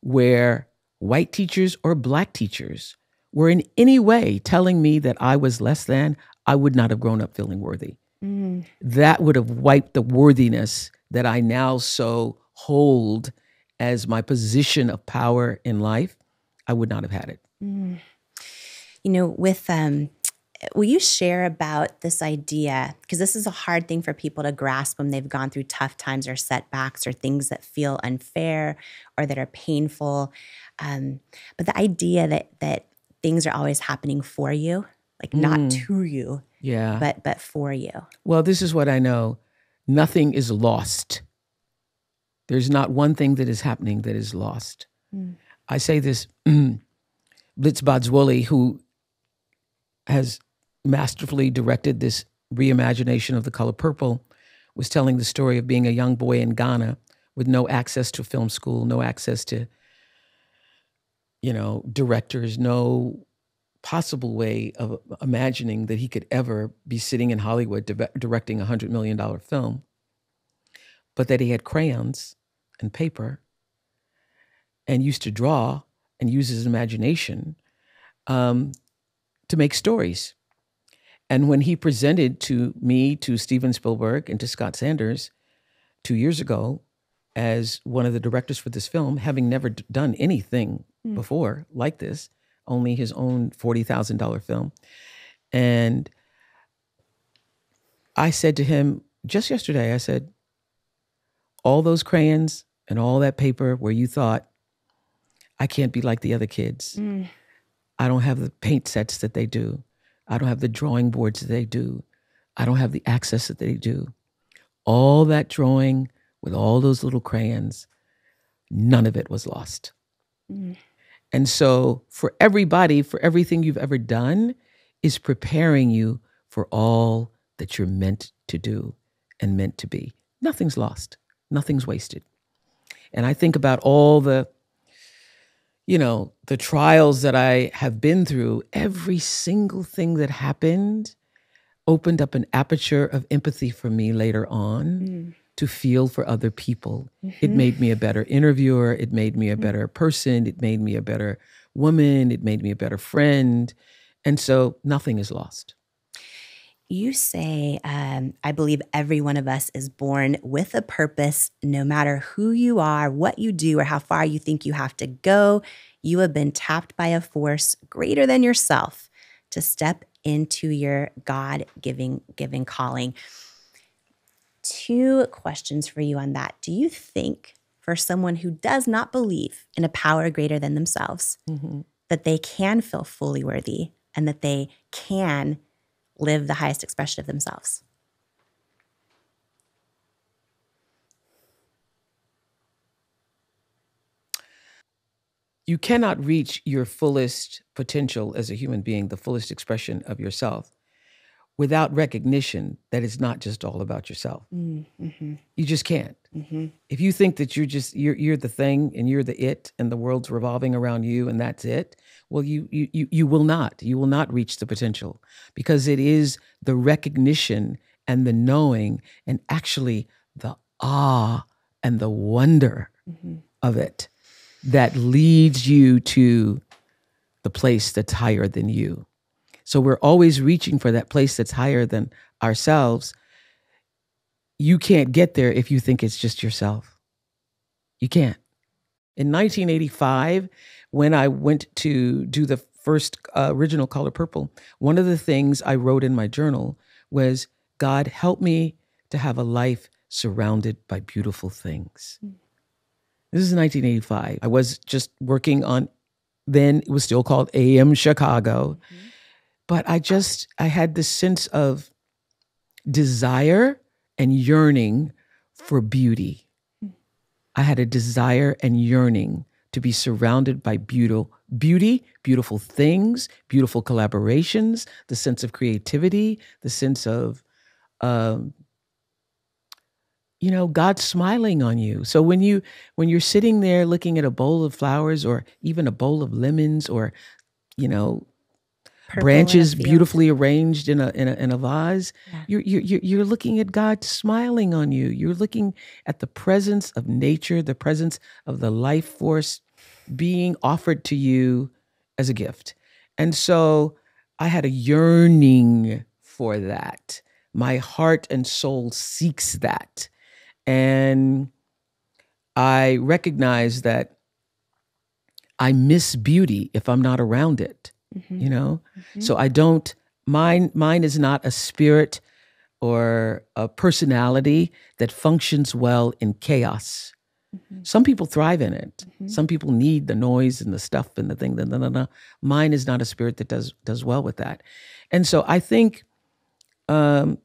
where white teachers or black teachers were in any way telling me that I was less than, I would not have grown up feeling worthy. That would have wiped the worthiness that I now so hold as my position of power in life. I would not have had it. Will you share about this idea? Because this is a hard thing for people to grasp when they've gone through tough times or setbacks or things that feel unfair or that are painful. But the idea that things are always happening for you, like not to you, but for you. Well, this is what I know. Nothing is lost. There's not one thing that is happening that is lost. I say this, Blitz Bodzwoli, who has masterfully directed this reimagination of The Color Purple, was telling the story of being a young boy in Ghana with no access to film school, no access to, directors, no possible way of imagining that he could ever be sitting in Hollywood directing a $100 million film, but that he had crayons and paper and used to draw and use his imagination to make stories. And when he presented to me, to Steven Spielberg, and to Scott Sanders 2 years ago as one of the directors for this film, having never done anything before like this, only his own $40,000 film. And I said to him just yesterday, I said, all those crayons and all that paper where you thought, I can't be like the other kids. I don't have the paint sets that they do. I don't have the drawing boards that they do. I don't have the access that they do. All that drawing with all those little crayons, none of it was lost. And so for everybody, for everything you've ever done is preparing you for all that you're meant to do and meant to be. Nothing's lost. Nothing's wasted. And I think about all the trials that I have been through. Every single thing that happened opened up an aperture of empathy for me later on to feel for other people. It made me a better interviewer. It made me a better person. It made me a better woman. It made me a better friend. And so nothing is lost. You say, I believe every one of us is born with a purpose. No matter who you are, what you do, or how far you think you have to go, you have been tapped by a force greater than yourself to step into your God-given calling. 2 questions for you on that. Do you think for someone who does not believe in a power greater than themselves, that they can feel fully worthy and that they can live the highest expression of themselves? You cannot reach your fullest potential as a human being, the fullest expression of yourself, without recognition that it's not just all about yourself. You just can't. If you think that you're the thing and you're the it and the world's revolving around you and that's it, well, you will not. You will not reach the potential, because it is the recognition and the knowing and actually the awe and the wonder of it that leads you to the place that's higher than you. So we're always reaching for that place that's higher than ourselves. You can't get there if you think it's just yourself. You can't. In 1985, when I went to do the first original Color Purple, one of the things I wrote in my journal was, God, help me to have a life surrounded by beautiful things. This is 1985. I was just working on, then it was still called AM Chicago. But I had this sense of desire and yearning for beauty. I had a desire and yearning to be surrounded by beauty, beautiful things, beautiful collaborations, the sense of creativity, the sense of, God smiling on you. So when you're sitting there looking at a bowl of flowers or even a bowl of lemons or, Purple branches in a field. beautifully arranged in a vase, you're looking at God smiling on you. You're looking at the presence of nature, the presence of the life force being offered to you as a gift. And so I had a yearning for that. My heart and soul seeks that. And I recognize that I miss beauty if I'm not around it. So I don't, mine is not a spirit or a personality that functions well in chaos. Some people thrive in it. Some people need the noise and the stuff and the thing. Mine is not a spirit that does well with that. And so I think to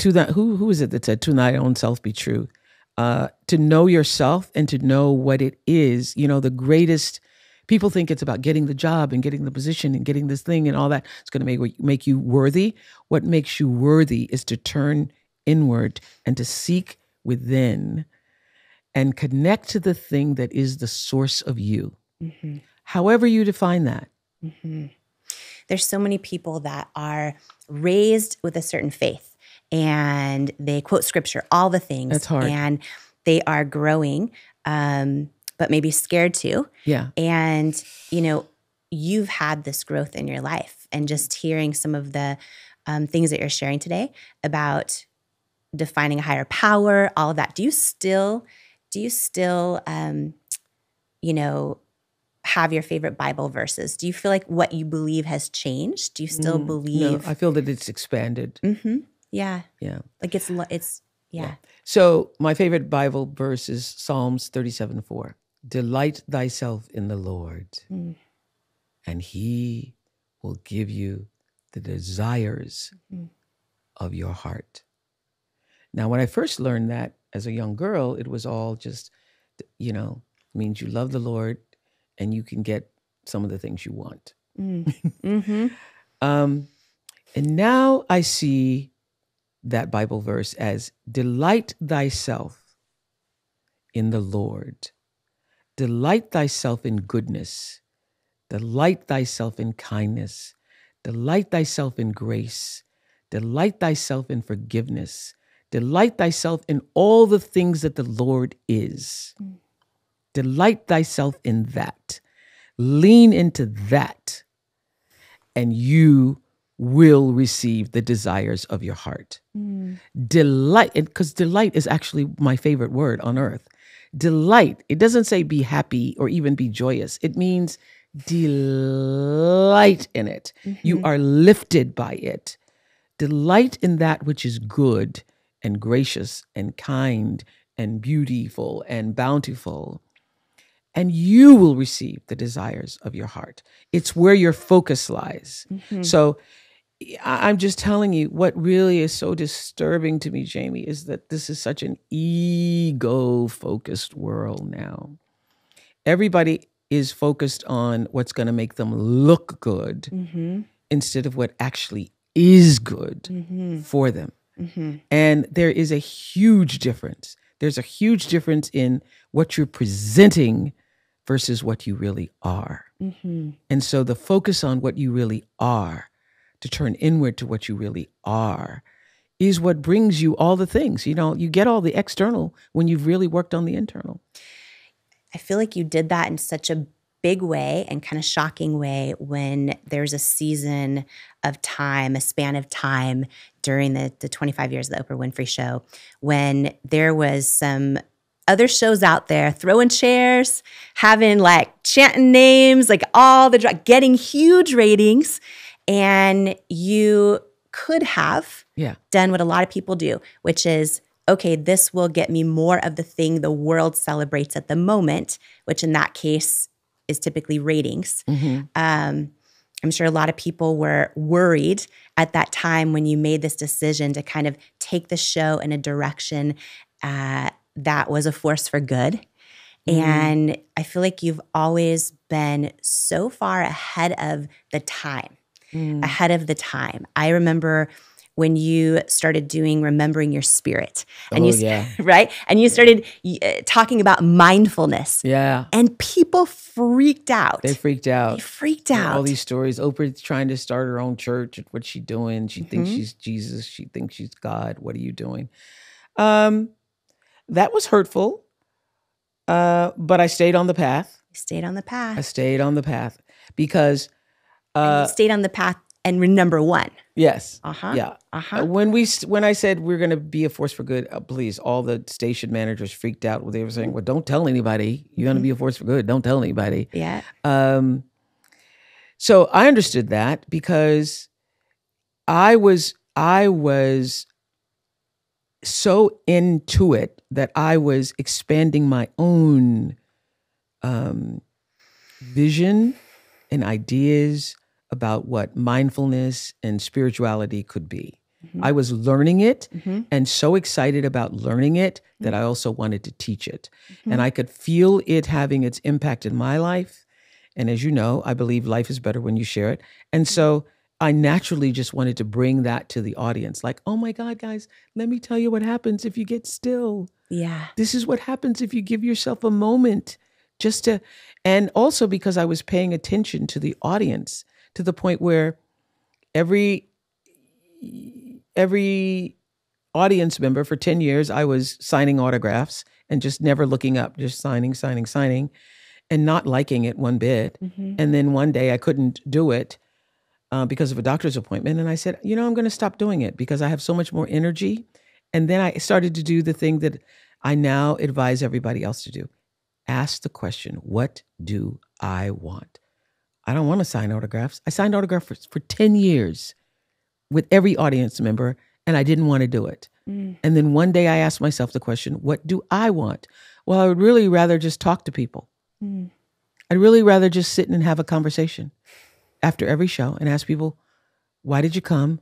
that, who is it that said, to thy own self be true? To know yourself and to know what it is, the greatest. People think it's about getting the job and getting the position and getting this thing and all that. It's going to make you worthy. What makes you worthy is to turn inward and to seek within and connect to the thing that is the source of you. However you define that. There's so many people that are raised with a certain faith and they quote scripture, all the things. That's hard. And they are growing, but maybe scared to. Yeah. And, you've had this growth in your life, and just hearing some of the things that you're sharing today about defining a higher power, all of that. Do you still, have your favorite Bible verses? Do you feel like what you believe has changed? Do you still believe? No, I feel that it's expanded. Yeah. Yeah. Like it's. So my favorite Bible verse is Psalms 37:4. Delight thyself in the Lord, and he will give you the desires of your heart. Now, when I first learned that as a young girl, it was all just, means you love the Lord and you can get some of the things you want. And now I see that Bible verse as delight thyself in the Lord. Delight thyself in goodness. Delight thyself in kindness. Delight thyself in grace. Delight thyself in forgiveness. Delight thyself in all the things that the Lord is. Delight thyself in that. Lean into that, and you will receive the desires of your heart. Delight, because delight is actually my favorite word on earth. Delight, it doesn't say be happy or even be joyous. It means delight in it. You are lifted by it. Delight in that which is good and gracious and kind and beautiful and bountiful, and you will receive the desires of your heart. It's where your focus lies. So I'm just telling you, what really is so disturbing to me, Jamie, is that this is such an ego-focused world now. Everybody is focused on what's going to make them look good instead of what actually is good for them. And there is a huge difference. There's a huge difference in what you're presenting versus what you really are. And so the focus on what you really are, to turn inward to what you really are, is what brings you all the things. You know, you get all the external when you've really worked on the internal. I feel like you did that in such a big way and kind of shocking way when there's a season of time, a span of time during the 25 years of the Oprah Winfrey Show, when there was some other shows out there throwing chairs, having like chanting names, like all the getting huge ratings. And you could have done what a lot of people do, which is, okay, this will get me more of the thing the world celebrates at the moment, which in that case is typically ratings. I'm sure a lot of people were worried at that time when you made this decision to kind of take the show in a direction that was a force for good. And I feel like you've always been so far ahead of the time. I remember when you started doing Remembering Your Spirit. And right? And you started talking about mindfulness. Yeah. And people freaked out. They freaked out. All these stories. Oprah's trying to start her own church. What's she doing? She thinks she's Jesus. She thinks she's God. What are you doing? That was hurtful. But I stayed on the path. You stayed on the path. I stayed on the path because... and you stayed on the path and we're number one. Yes. When I said we're going to be a force for good, please, all the station managers freaked out. They were saying, well, don't tell anybody. You're going to be a force for good. Don't tell anybody. Yeah. So I understood that because I was so into it that I was expanding my own vision and ideas about what mindfulness and spirituality could be. I was learning it and so excited about learning it that I also wanted to teach it. And I could feel it having its impact in my life. And as you know, I believe life is better when you share it. And so I naturally just wanted to bring that to the audience. Like, oh my God, guys, let me tell you what happens if you get still. Yeah. This is what happens if you give yourself a moment just to, and also because I was paying attention to the audience to the point where every audience member for 10 years, I was signing autographs and just never looking up, just signing, and not liking it one bit. And then one day I couldn't do it because of a doctor's appointment. And I said, you know, I'm going to stop doing it because I have so much more energy. And then I started to do the thing that I now advise everybody else to do. Ask the question, what do I want? I don't want to sign autographs. I signed autographs for 10 years with every audience member, and I didn't want to do it. And then one day I asked myself the question, what do I want? Well, I would really rather just talk to people. I'd really rather just sit and have a conversation after every show and ask people, why did you come?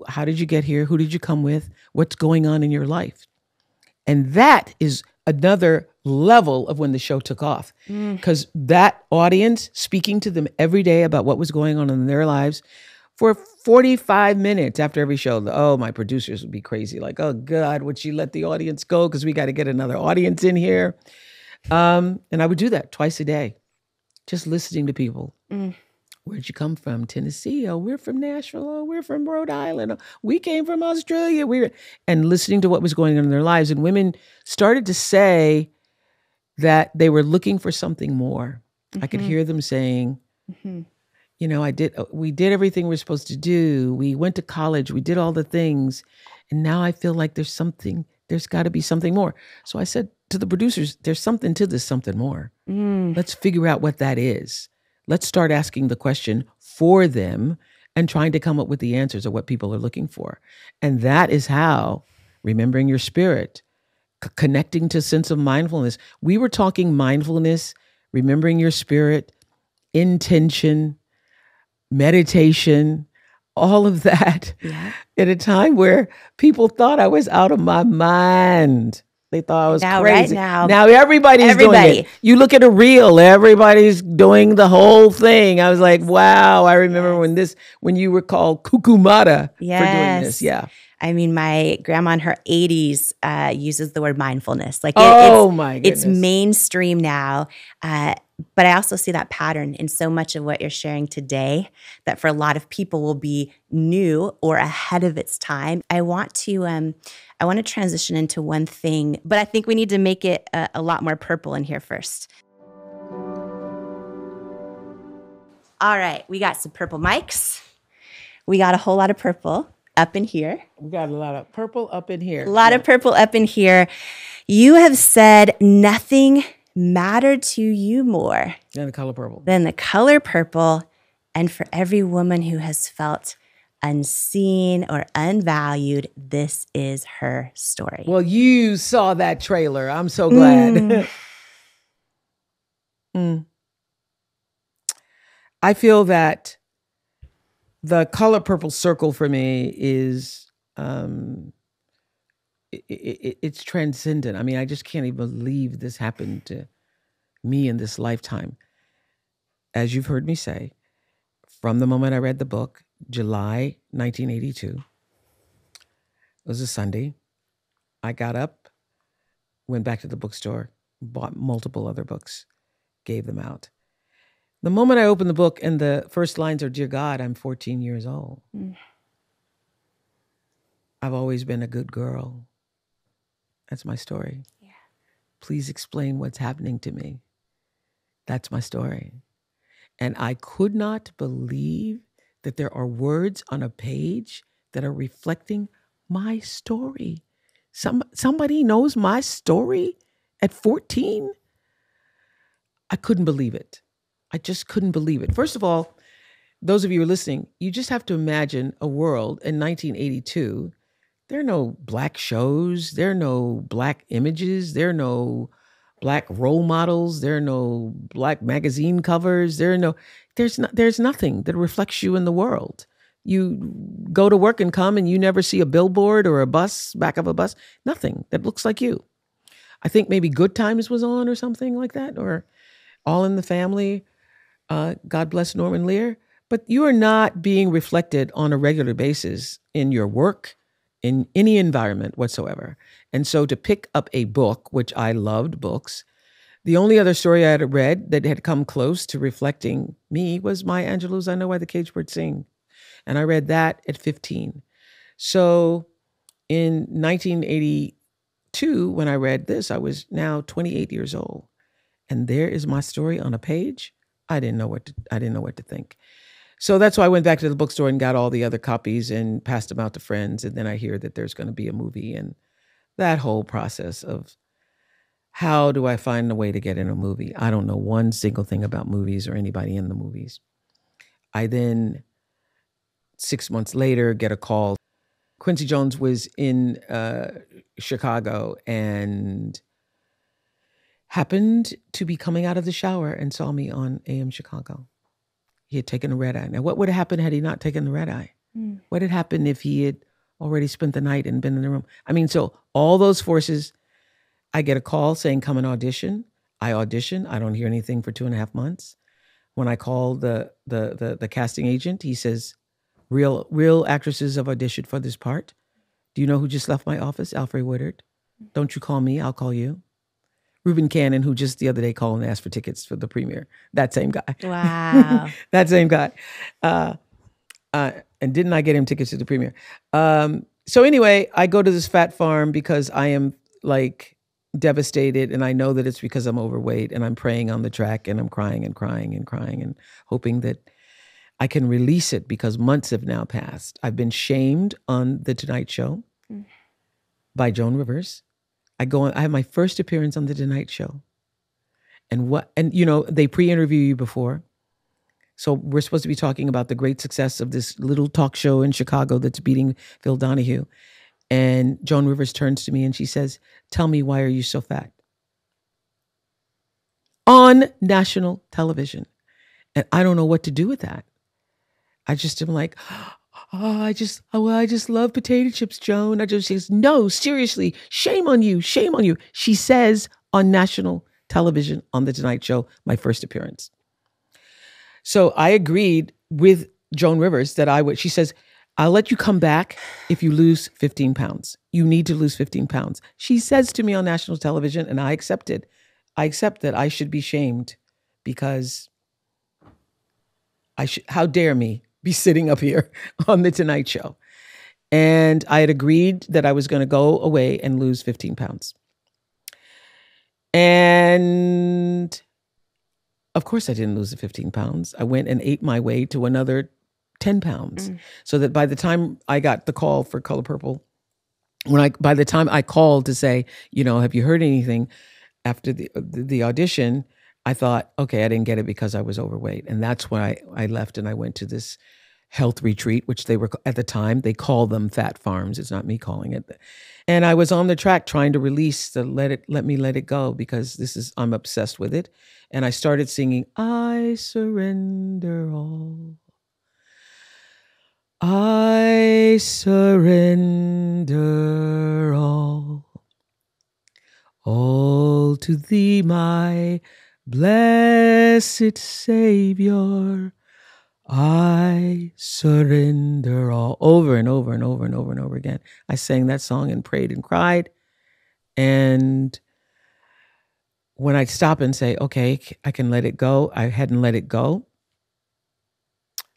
How did you get here? Who did you come with? What's going on in your life? And that is another level of when the show took off, because that audience, speaking to them every day about what was going on in their lives for 45 minutes after every show. Oh, my producers would be crazy. Like, oh God, would she let the audience go? Because we got to get another audience in here. And I would do that twice a day, just listening to people Where'd you come from? Tennessee. Oh, we're from Nashville. Oh, we're from Rhode Island. Oh, we came from Australia. And listening to what was going on in their lives. And women started to say that they were looking for something more. I could hear them saying, you know, we did everything we're supposed to do. We went to college. We did all the things. And now I feel like there's got to be something more. So I said to the producers, there's something to this something more. Let's figure out what that is. Let's start asking the question for them and trying to come up with the answers of what people are looking for. And that is how remembering your spirit, connecting to a sense of mindfulness. We were talking mindfulness, remembering your spirit, intention, meditation, all of that at a time where people thought I was out of my mind. They thought I was crazy. Right now everybody's doing it. You look at a reel, everybody's doing the whole thing. I was like, wow, I remember when you were called Kukumata for doing this. Yeah. I mean, my grandma in her 80s uses the word mindfulness. Like, my goodness. It's mainstream now. But I also see that pattern in so much of what you're sharing today that for a lot of people will be new or ahead of its time. I want to transition into one thing, but I think we need to make it a lot more purple in here first. All right, we got some purple mics. We got a whole lot of purple up in here. We got a lot of purple up in here. A lot of purple up in here. You have said nothing mattered to you more than the color purple. And for every woman who has felt unseen or unvalued, this is her story. Well, you saw that trailer. I'm so glad. I feel that the color purple circle for me is it's transcendent. I mean, I just can't even believe this happened to me in this lifetime. As you've heard me say, from the moment I read the book, July 1982, it was a Sunday. I got up, went back to the bookstore, bought multiple other books, gave them out. The moment I opened the book and the first lines are, "Dear God, I'm 14 years old. I've always been a good girl. That's my story. Yeah. Please explain what's happening to me. That's my story." And I could not believe that there are words on a page that are reflecting my story. Somebody knows my story at 14? I couldn't believe it. I just couldn't believe it. First of all, those of you who are listening, you just have to imagine a world in 1982. There are no black shows. There are no black images. There are no black role models. There are no black magazine covers. There's nothing that reflects you in the world. You go to work and come and you never see a billboard or a bus, back of a bus, nothing that looks like you. I think maybe Good Times was on or something like that, or All in the Family. God bless Norman Lear. But you are not being reflected on a regular basis in your work, in any environment whatsoever. And so to pick up a book, which I loved books, the only other story I had read that had come close to reflecting me was Maya Angelou's I Know Why the Caged Bird Sing. And I read that at 15. So in 1982, when I read this, I was now 28 years old. And there is my story on a page. I didn't know what to think. So that's why I went back to the bookstore and got all the other copies and passed them out to friends. And then I hear that there's going to be a movie, and that whole process of how do I find a way to get in a movie? I don't know one single thing about movies or anybody in the movies. I then, 6 months later, get a call. Quincy Jones was in Chicago and happened to be coming out of the shower and saw me on AM Chicago. He had taken a red eye. Now, what would have happened had he not taken the red eye? What had happened if he had already spent the night and been in the room? I mean, so all those forces, I get a call saying, come and audition. I audition. I don't hear anything for 2.5 months. When I call the casting agent, he says, real actresses have auditioned for this part. Do you know who just left my office? Alfred Woodard. Don't you call me, I'll call you. Ruben Cannon, who just the other day called and asked for tickets for the premiere. That same guy. Wow. That same guy. And didn't I get him tickets to the premiere? So anyway, I go to this fat farm because I am like devastated, and I know that it's because I'm overweight, and I'm praying on the track, and I'm crying and crying and crying and hoping that I can release it, because months have now passed. I've been shamed on The Tonight Show by Joan Rivers. I have my first appearance on The Tonight Show. And you know, they pre-interview you before. So we're supposed to be talking about the great success of this little talk show in Chicago that's beating Phil Donahue. And Joan Rivers turns to me and she says, "Tell me, why are you so fat?" On national television. And I don't know what to do with that. I just am like, I just love potato chips, Joan. She says, "No, seriously, shame on you, shame on you." She says on national television on The Tonight Show, my first appearance. So I agreed with Joan Rivers that she says, "I'll let you come back if you lose 15 pounds. You need to lose 15 pounds. She says to me on national television, and I accepted. I accept that I should be shamed, because how dare me be sitting up here on The Tonight Show. And I had agreed that I was going to go away and lose 15 pounds. And of course I didn't lose the 15 pounds. I went and ate my way to another 10 pounds. So that by the time I got the call for Color Purple, by the time I called to say, you know, have you heard anything after the audition, I thought, okay, I didn't get it because I was overweight. And that's when I left and I went to this health retreat, which they were, at the time, they call them fat farms. It's not me calling it. And I was on the track trying to release the let me let it go, because I'm obsessed with it. And I started singing, "I surrender all. I surrender all to thee, my blessed Savior. I surrender all," over and over and over and over and over again. I sang that song and prayed and cried. And when I'd stop and say, okay, I can let it go, I hadn't let it go.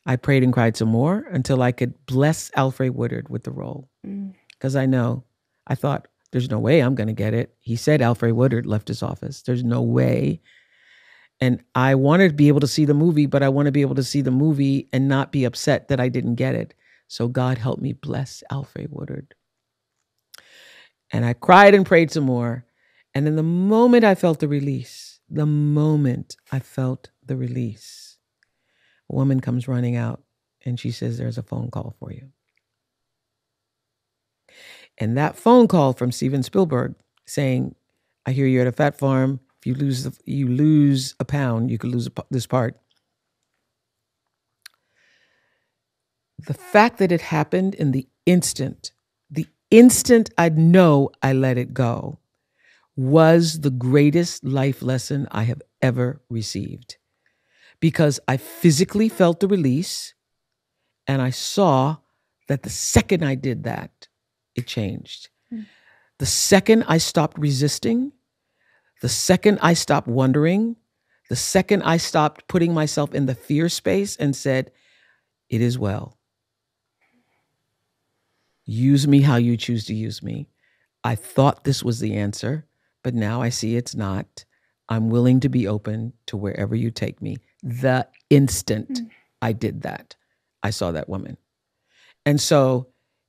I prayed and cried some more until I could bless Alfred Woodard with the role. Because I thought, there's no way I'm going to get it. He said Alfred Woodard left his office. There's no way. And I wanted to be able to see the movie, but I want to be able to see the movie and not be upset that I didn't get it. So God help me bless Alfred Woodard. And I cried and prayed some more. And in the moment I felt the release, a woman comes running out and she says, "There's a phone call for you." And that phone call from Steven Spielberg saying, "I hear you're at a fat farm. If you lose a pound, you could lose this part." The fact that it happened in the instant I know I let it go, was the greatest life lesson I have ever received. Because I physically felt the release, and I saw that the second I did that, it changed. The second I stopped resisting, the second I stopped wondering, the second I stopped putting myself in the fear space and said, "It is well. Use me how you choose to use me. I thought this was the answer, but now I see it's not. I'm willing to be open to wherever you take me." The instant I did that, I saw that woman. And so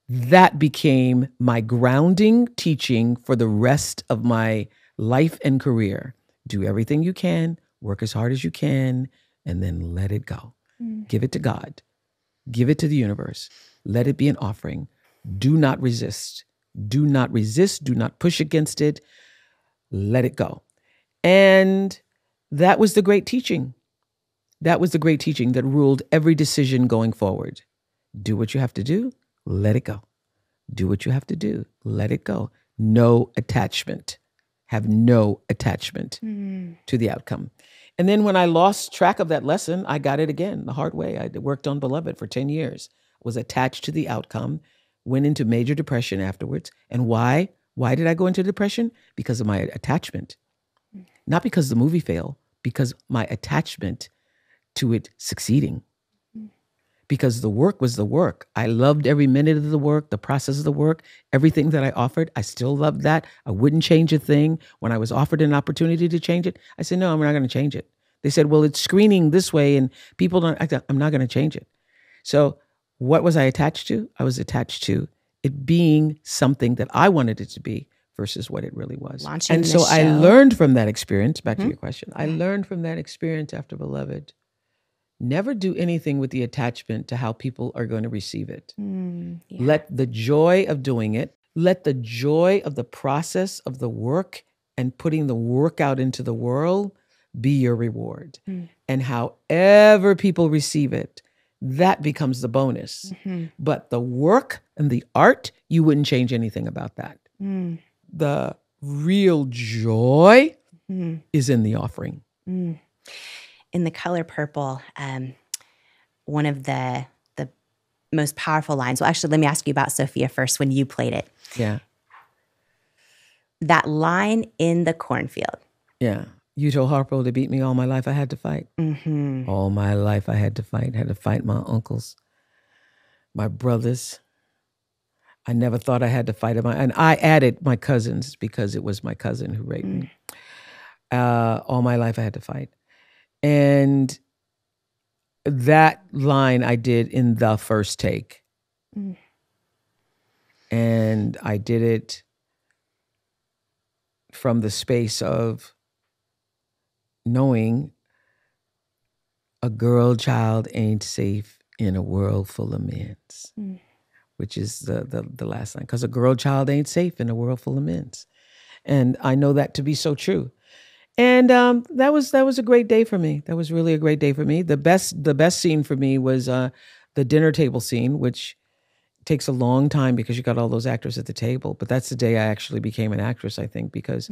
that became my grounding teaching for the rest of my life and career. Do everything you can, work as hard as you can, and then let it go. Give it to God. Give it to the universe. Let it be an offering. Do not resist. Do not resist. Do not push against it. Let it go. And that was the great teaching. That was the great teaching that ruled every decision going forward. Do what you have to do. Let it go. Do what you have to do. Let it go. No attachment. Have no attachment to the outcome. And then when I lost track of that lesson, I got it again the hard way. I worked on Beloved for 10 years, was attached to the outcome, went into major depression afterwards. And why? Why did I go into depression? Because of my attachment. not because the movie failed, because my attachment to it succeeding. Because the work was the work. I loved every minute of the work, the process of the work, everything that I offered. I still loved that. I wouldn't change a thing. When I was offered an opportunity to change it, I said, no, I'm not going to change it. They said, well, it's screening this way and people don't, I'm not going to change it. So what was I attached to? I was attached to it being something that I wanted it to be versus what it really was. Launching so this I show. learned from that experience, back to your question, I learned from that experience after Beloved, never do anything with the attachment to how people are going to receive it. Let the joy of doing it, let the joy of the process of the work and putting the work out into the world be your reward. And however people receive it, that becomes the bonus. But the work and the art, you wouldn't change anything about that. The real joy is in the offering. In The Color Purple, one of the most powerful lines, well, actually, let me ask you about Sophia first when you played it. Yeah. That line in the cornfield. Yeah. You told Harpo to beat me all my life. I had to fight. All my life I had to fight. Had to fight my uncles, my brothers. I never thought I had to fight them. And I added my cousins because it was my cousin who raped me. All my life I had to fight. And that line I did in the first take. And I did it from the space of knowing a girl child ain't safe in a world full of men, which is the last line. Because a girl child ain't safe in a world full of men. And I know that to be so true. And that was a great day for me. That was really a great day for me. The best scene for me was the dinner table scene, which takes a long time because you got all those actors at the table. But that's the day I actually became an actress, I think, because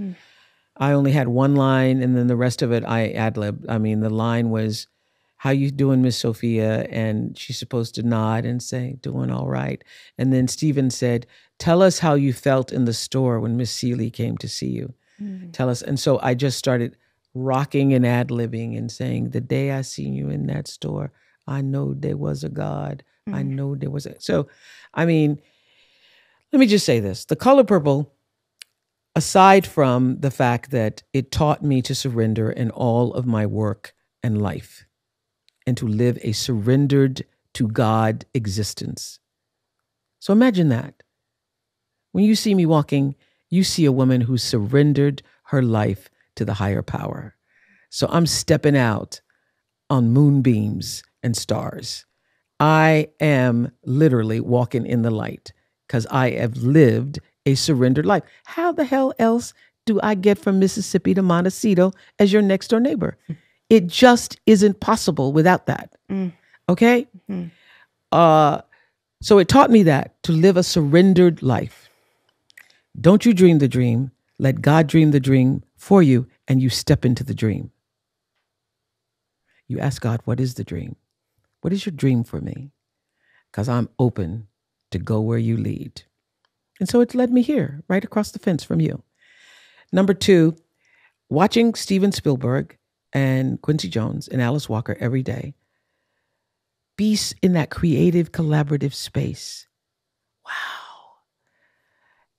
I only had one line and then the rest of it I ad-libbed. I mean, the line was, how you doing, Miss Sophia? And she's supposed to nod and say, doing all right. And then Stephen said, tell us how you felt in the store when Miss Seeley came to see you. Tell us. And so I just started rocking and ad-libbing and saying, the day I seen you in that store, I know there was a God. I know there was a... So, I mean, let me just say this. The Color Purple, aside from the fact that it taught me to surrender in all of my work and life and to live a surrendered to God existence. So imagine that. When you see me walking, you see a woman who surrendered her life to the higher power. So I'm stepping out on moonbeams and stars. I am literally walking in the light because I have lived a surrendered life. How the hell else do I get from Mississippi to Montecito as your next door neighbor? It just isn't possible without that. Okay? So it taught me that, to live a surrendered life. Don't you dream the dream. Let God dream the dream for you, and you step into the dream. You ask God, what is the dream? What is your dream for me? Because I'm open to go where you lead. And so it led me here, right across the fence from you. Number 2, watching Steven Spielberg and Quincy Jones and Alice Walker every day. Be in that creative, collaborative space. Wow.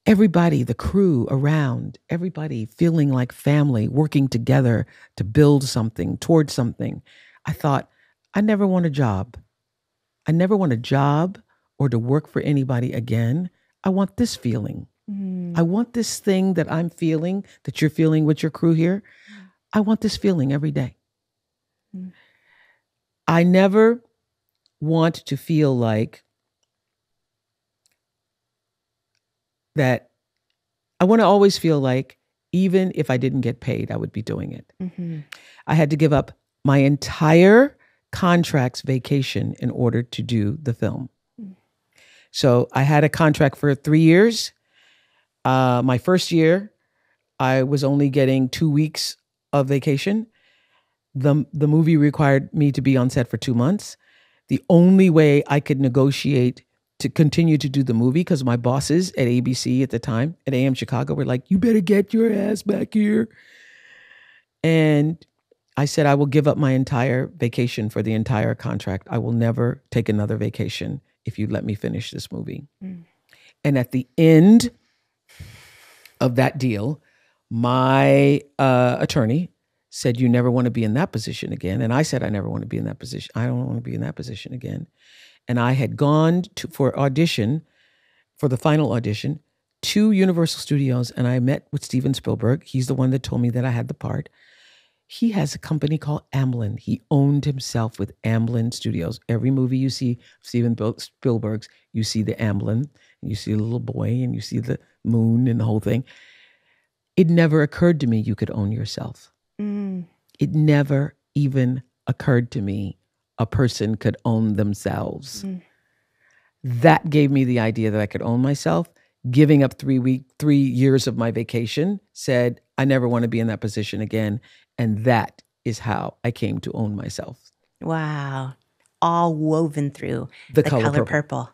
Everybody, the crew around, everybody feeling like family, working together to build something, towards something. I thought, I never want a job. I never want a job or to work for anybody again. I want this feeling. I want this thing that I'm feeling, that you're feeling with your crew here. I want this feeling every day. I never want to feel like that. I want to always feel like even if I didn't get paid, I would be doing it. I had to give up my entire contract's vacation in order to do the film. So I had a contract for 3 years. My first year, I was only getting 2 weeks of vacation. The movie required me to be on set for 2 months. The only way I could negotiate to continue to do the movie, because my bosses at ABC at the time, at AM Chicago, were like, you better get your ass back here. And I said, I will give up my entire vacation for the entire contract. I will never take another vacation if you let me finish this movie. And at the end of that deal, my attorney said, you never want to be in that position again. And I said, I never want to be in that position. I don't want to be in that position again. And I had gone for the final audition, to Universal Studios, and I met with Steven Spielberg. He's the one that told me that I had the part. He has a company called Amblin. He owned himself with Amblin Studios. Every movie you see Steven Spielberg's, you see the Amblin, and you see a little boy, and you see the moon and the whole thing. It never occurred to me you could own yourself. It never even occurred to me a person could own themselves. That gave me the idea that I could own myself. Giving up 3 years of my vacation, said, I never want to be in that position again. And that is how I came to own myself. Wow. All woven through The color color purple.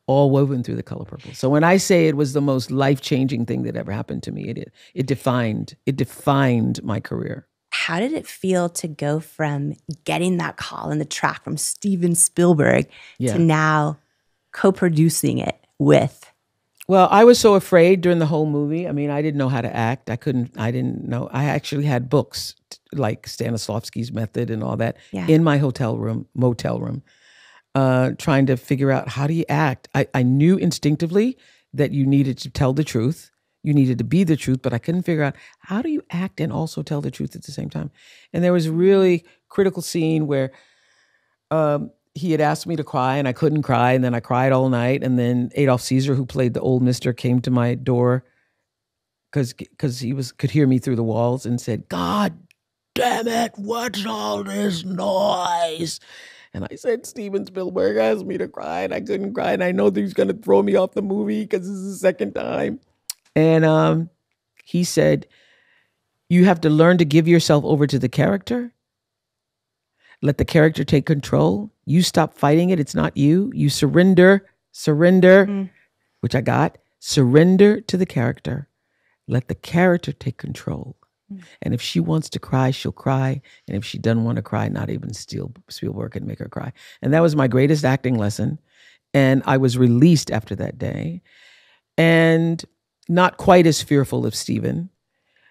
All woven through the color purple. So when I say it was the most life-changing thing that ever happened to me, it defined my career. How did it feel to go from getting that call in the track from Steven Spielberg to now co-producing it with? Well, I was so afraid during the whole movie. I mean, I didn't know how to act. I didn't know. I actually had books like Stanislavski's Method and all that in my motel room, trying to figure out how do you act. I knew instinctively that you needed to tell the truth. You needed to be the truth, but I couldn't figure out how do you act and also tell the truth at the same time. And there was a really critical scene where he had asked me to cry and I couldn't cry. And then I cried all night. And then Adolph Caesar, who played the old mister, came to my door because he could hear me through the walls and said, God damn it, what's all this noise? And I said, Steven Spielberg asked me to cry and I couldn't cry. And I know that he's going to throw me off the movie because this is the second time. And he said, you have to learn to give yourself over to the character. Let the character take control. You stop fighting it. It's not you. You surrender, which I got. Surrender to the character. Let the character take control. And if she wants to cry, she'll cry. And if she doesn't want to cry, not even Spielberg can make her cry. And that was my greatest acting lesson. And I was released after that day. And not quite as fearful of Steven,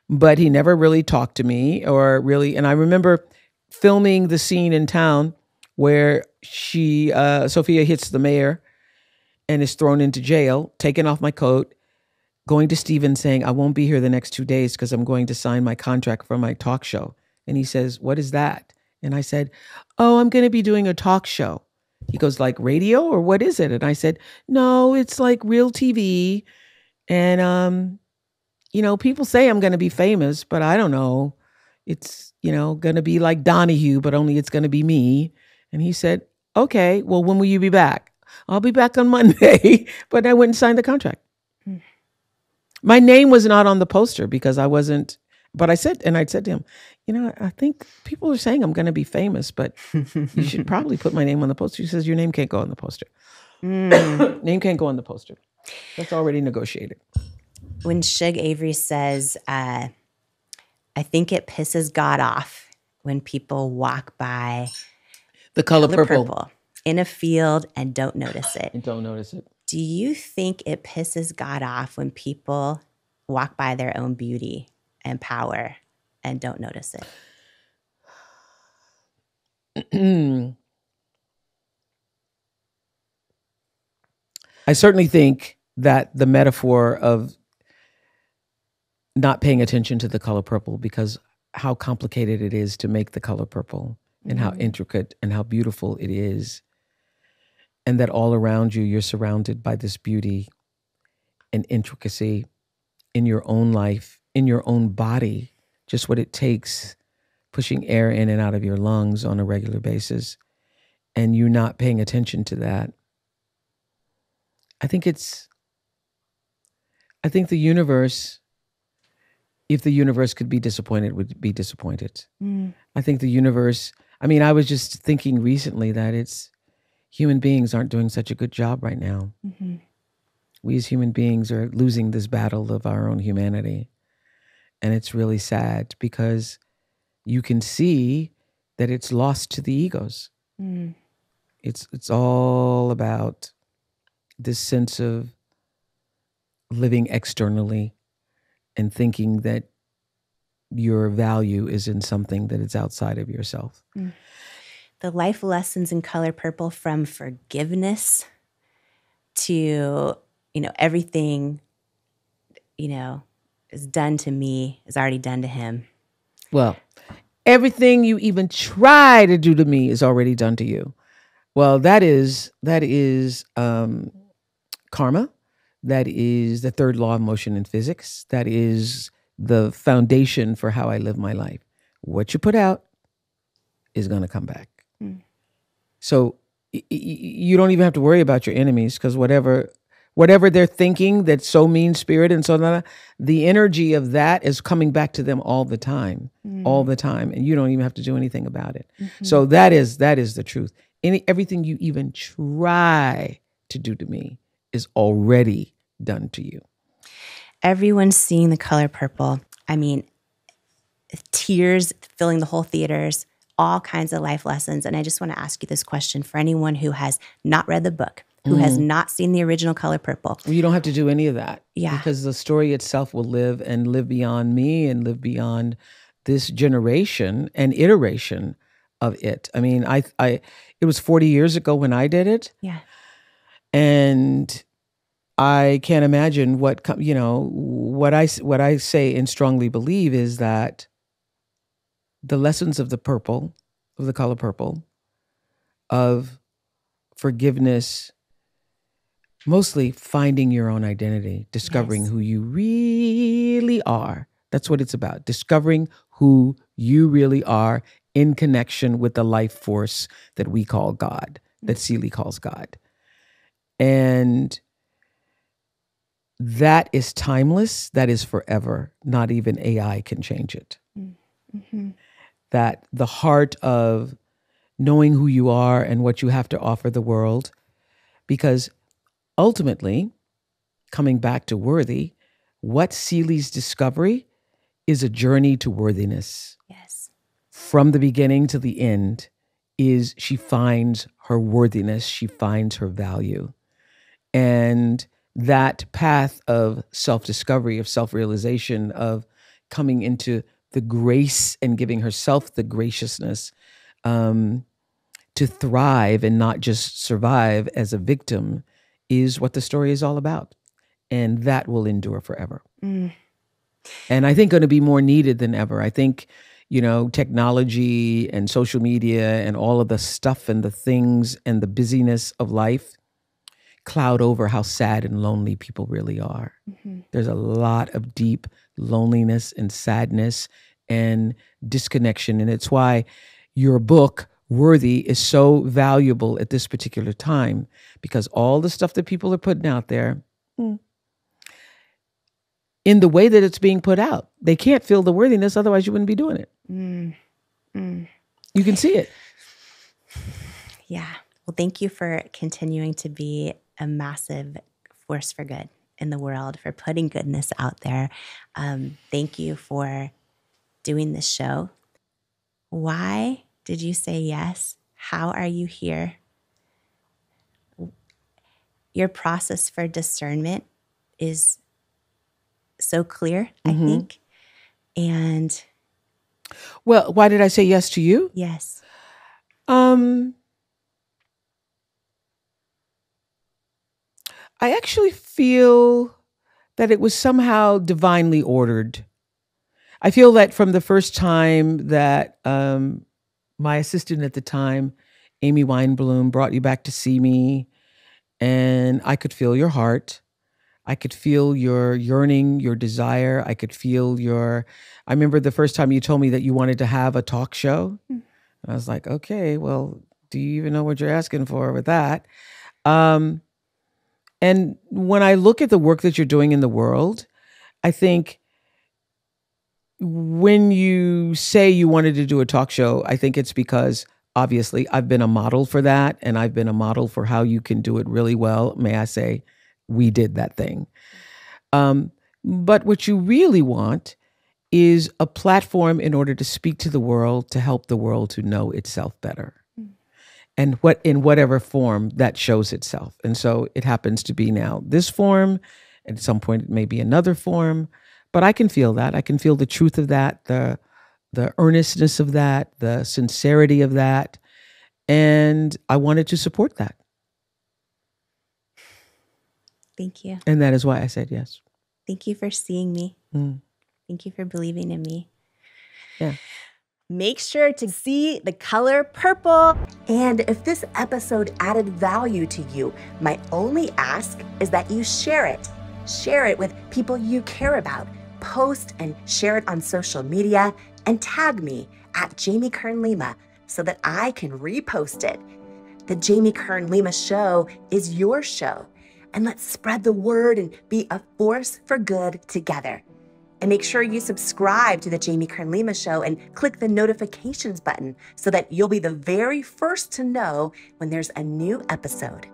but he never really talked to me and I remember filming the scene in town where Sophia hits the mayor and is thrown into jail, taking off my coat, going to Steven saying, I won't be here the next 2 days because I'm going to sign my contract for my talk show. And he says, what is that? And I said, oh, I'm going to be doing a talk show. He goes, like radio or what is it? And I said, no, it's like real TV. And, people say I'm going to be famous, but I don't know. It's, going to be like Donahue, but only it's going to be me. And he said, okay, well, when will you be back? I'll be back on Monday. But I went and signed the contract. My name was not on the poster because I wasn't, but I said to him, I think people are saying I'm going to be famous, but you should probably put my name on the poster. He says, your name can't go on the poster. Name can't go on the poster. That's already negotiated. When Shug Avery says, I think it pisses God off when people walk by the color purple in a field and don't notice it. Do you think it pisses God off when people walk by their own beauty and power and don't notice it? I certainly think that the metaphor of not paying attention to the color purple, because how complicated it is to make the color purple and how intricate and how beautiful it is. And that all around you, you're surrounded by this beauty and intricacy in your own life, in your own body, just what it takes, pushing air in and out of your lungs on a regular basis, and you not paying attention to that. I think the universe, if the universe could be disappointed, would be disappointed. I think the universe, I was just thinking recently that human beings aren't doing such a good job right now. We as human beings are losing this battle of our own humanity. And it's really sad because you can see that it's lost to the egos. It's all about this sense of living externally and thinking that your value is in something that is outside of yourself. The life lessons in Color Purple, from forgiveness to, everything, is done to me is already done to him. Well, everything you even try to do to me is already done to you. Well, that is karma. That is the third law of motion in physics. That is the foundation for how I live my life. What you put out is going to come back. So you don't even have to worry about your enemies, because whatever they're thinking that's so mean spirit and so on, the energy of that is coming back to them all the time, and you don't even have to do anything about it. So that is the truth. Everything you even try to do to me is already done to you. Everyone's seeing The Color Purple. I mean, tears filling the whole theaters, all kinds of life lessons. And I just want to ask you this question for anyone who has not read the book, who has not seen the original Color Purple. Well, you don't have to do any of that. Yeah. Because the story itself will live beyond me and live beyond this generation and iteration of it. I mean, it was 40 years ago when I did it. Yeah. And I can't imagine what I say and strongly believe is that the lessons of the Color Purple, of forgiveness, mostly finding your own identity, discovering who you really are. That's what it's about. Discovering who you really are in connection with the life force that we call God, that Seeley calls God. And that is timeless. That is forever. Not even AI can change it. That the heart of knowing who you are and what you have to offer the world, because ultimately, coming back to worthy, what Seeley's discovery is a journey to worthiness. Yes. From the beginning to the end is she finds her worthiness, she finds her value. And that path of self-discovery, of self-realization, of coming into the grace and giving herself the graciousness to thrive and not just survive as a victim is what the story is all about. And that will endure forever. And I think going to be more needed than ever. I think, technology and social media and all of the stuff and the things and the busyness of life cloud over how sad and lonely people really are. There's a lot of deep loneliness and sadness and disconnection. And it's why your book, Worthy, is so valuable at this particular time, because all the stuff that people are putting out there, in the way that it's being put out, they can't feel the worthiness, otherwise you wouldn't be doing it. You can see it. Yeah. Well, thank you for continuing to be a massive force for good in the world, for putting goodness out there. Thank you for doing this show. Why did you say yes? How are you here? Your process for discernment is so clear, I think. And well, why did I say yes to you? yes. I actually feel that it was somehow divinely ordered. I feel that from the first time that my assistant at the time, Amy Weinblum, brought you back to see me, and I could feel your heart. I could feel your yearning, your desire. I could feel I remember the first time you told me that you wanted to have a talk show. I was like, okay, well, do you even know what you're asking for with that? And when I look at the work that you're doing in the world, I think when you say you wanted to do a talk show, I think it's because obviously I've been a model for that, and I've been a model for how you can do it really well. May I say, we did that thing. But what you really want is a platform in order to speak to the world, to help the world to know itself better. And in whatever form that shows itself. And so it happens to be now this form. At some point, it may be another form. But I can feel that. I can feel the truth of that, the earnestness of that, the sincerity of that. And I wanted to support that. Thank you. And that is why I said yes. Thank you for seeing me. Thank you for believing in me. Yeah. Make sure to see the color purple. And if this episode added value to you, my only ask is that you share it. Share it with people you care about. Post and share it on social media and tag me at Jamie Kern Lima so that I can repost it. The Jamie Kern Lima Show is your show. And let's spread the word and be a force for good together. And make sure you subscribe to the Jamie Kern Lima Show and click the notifications button so that you'll be the very first to know when there's a new episode.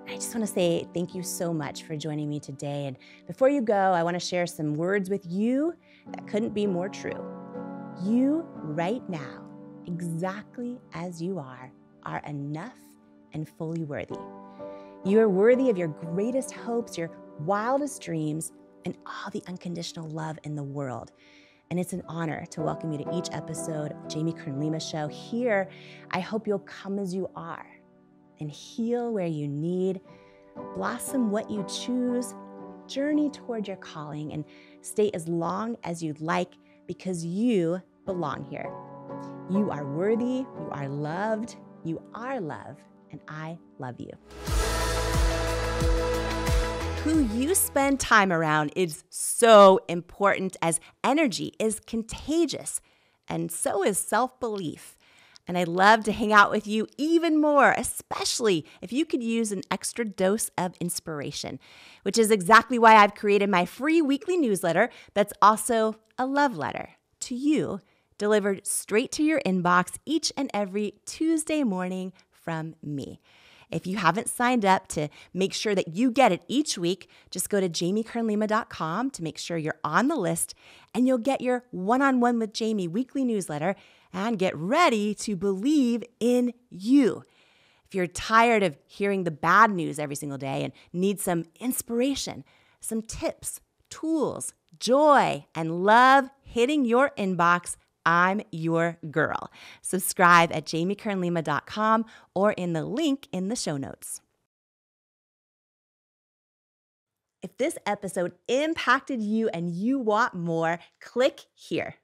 I just want to say thank you so much for joining me today. And before you go, I want to share some words with you that couldn't be more true. You right now, exactly as you are enough and fully worthy. You are worthy of your greatest hopes, your wildest dreams, and all the unconditional love in the world. And it's an honor to welcome you to each episode of Jamie Kern Lima Show. Here, I hope you'll come as you are and heal where you need, blossom what you choose, journey toward your calling, and stay as long as you'd like because you belong here. You are worthy, you are loved, and I love you. Who you spend time around is so important, as energy is contagious, and so is self-belief. And I'd love to hang out with you even more, especially if you could use an extra dose of inspiration, which is exactly why I've created my free weekly newsletter that's also a love letter to you, delivered straight to your inbox each and every Tuesday morning from me. If you haven't signed up to make sure that you get it each week, just go to jamiekernlima.com to make sure you're on the list, and you'll get your One-on-One with Jamie weekly newsletter and get ready to believe in you. If you're tired of hearing the bad news every single day and need some inspiration, some tips, tools, joy, and love hitting your inbox, I'm your girl. Subscribe at jamiekernlima.com or in the link in the show notes. If this episode impacted you and you want more, click here.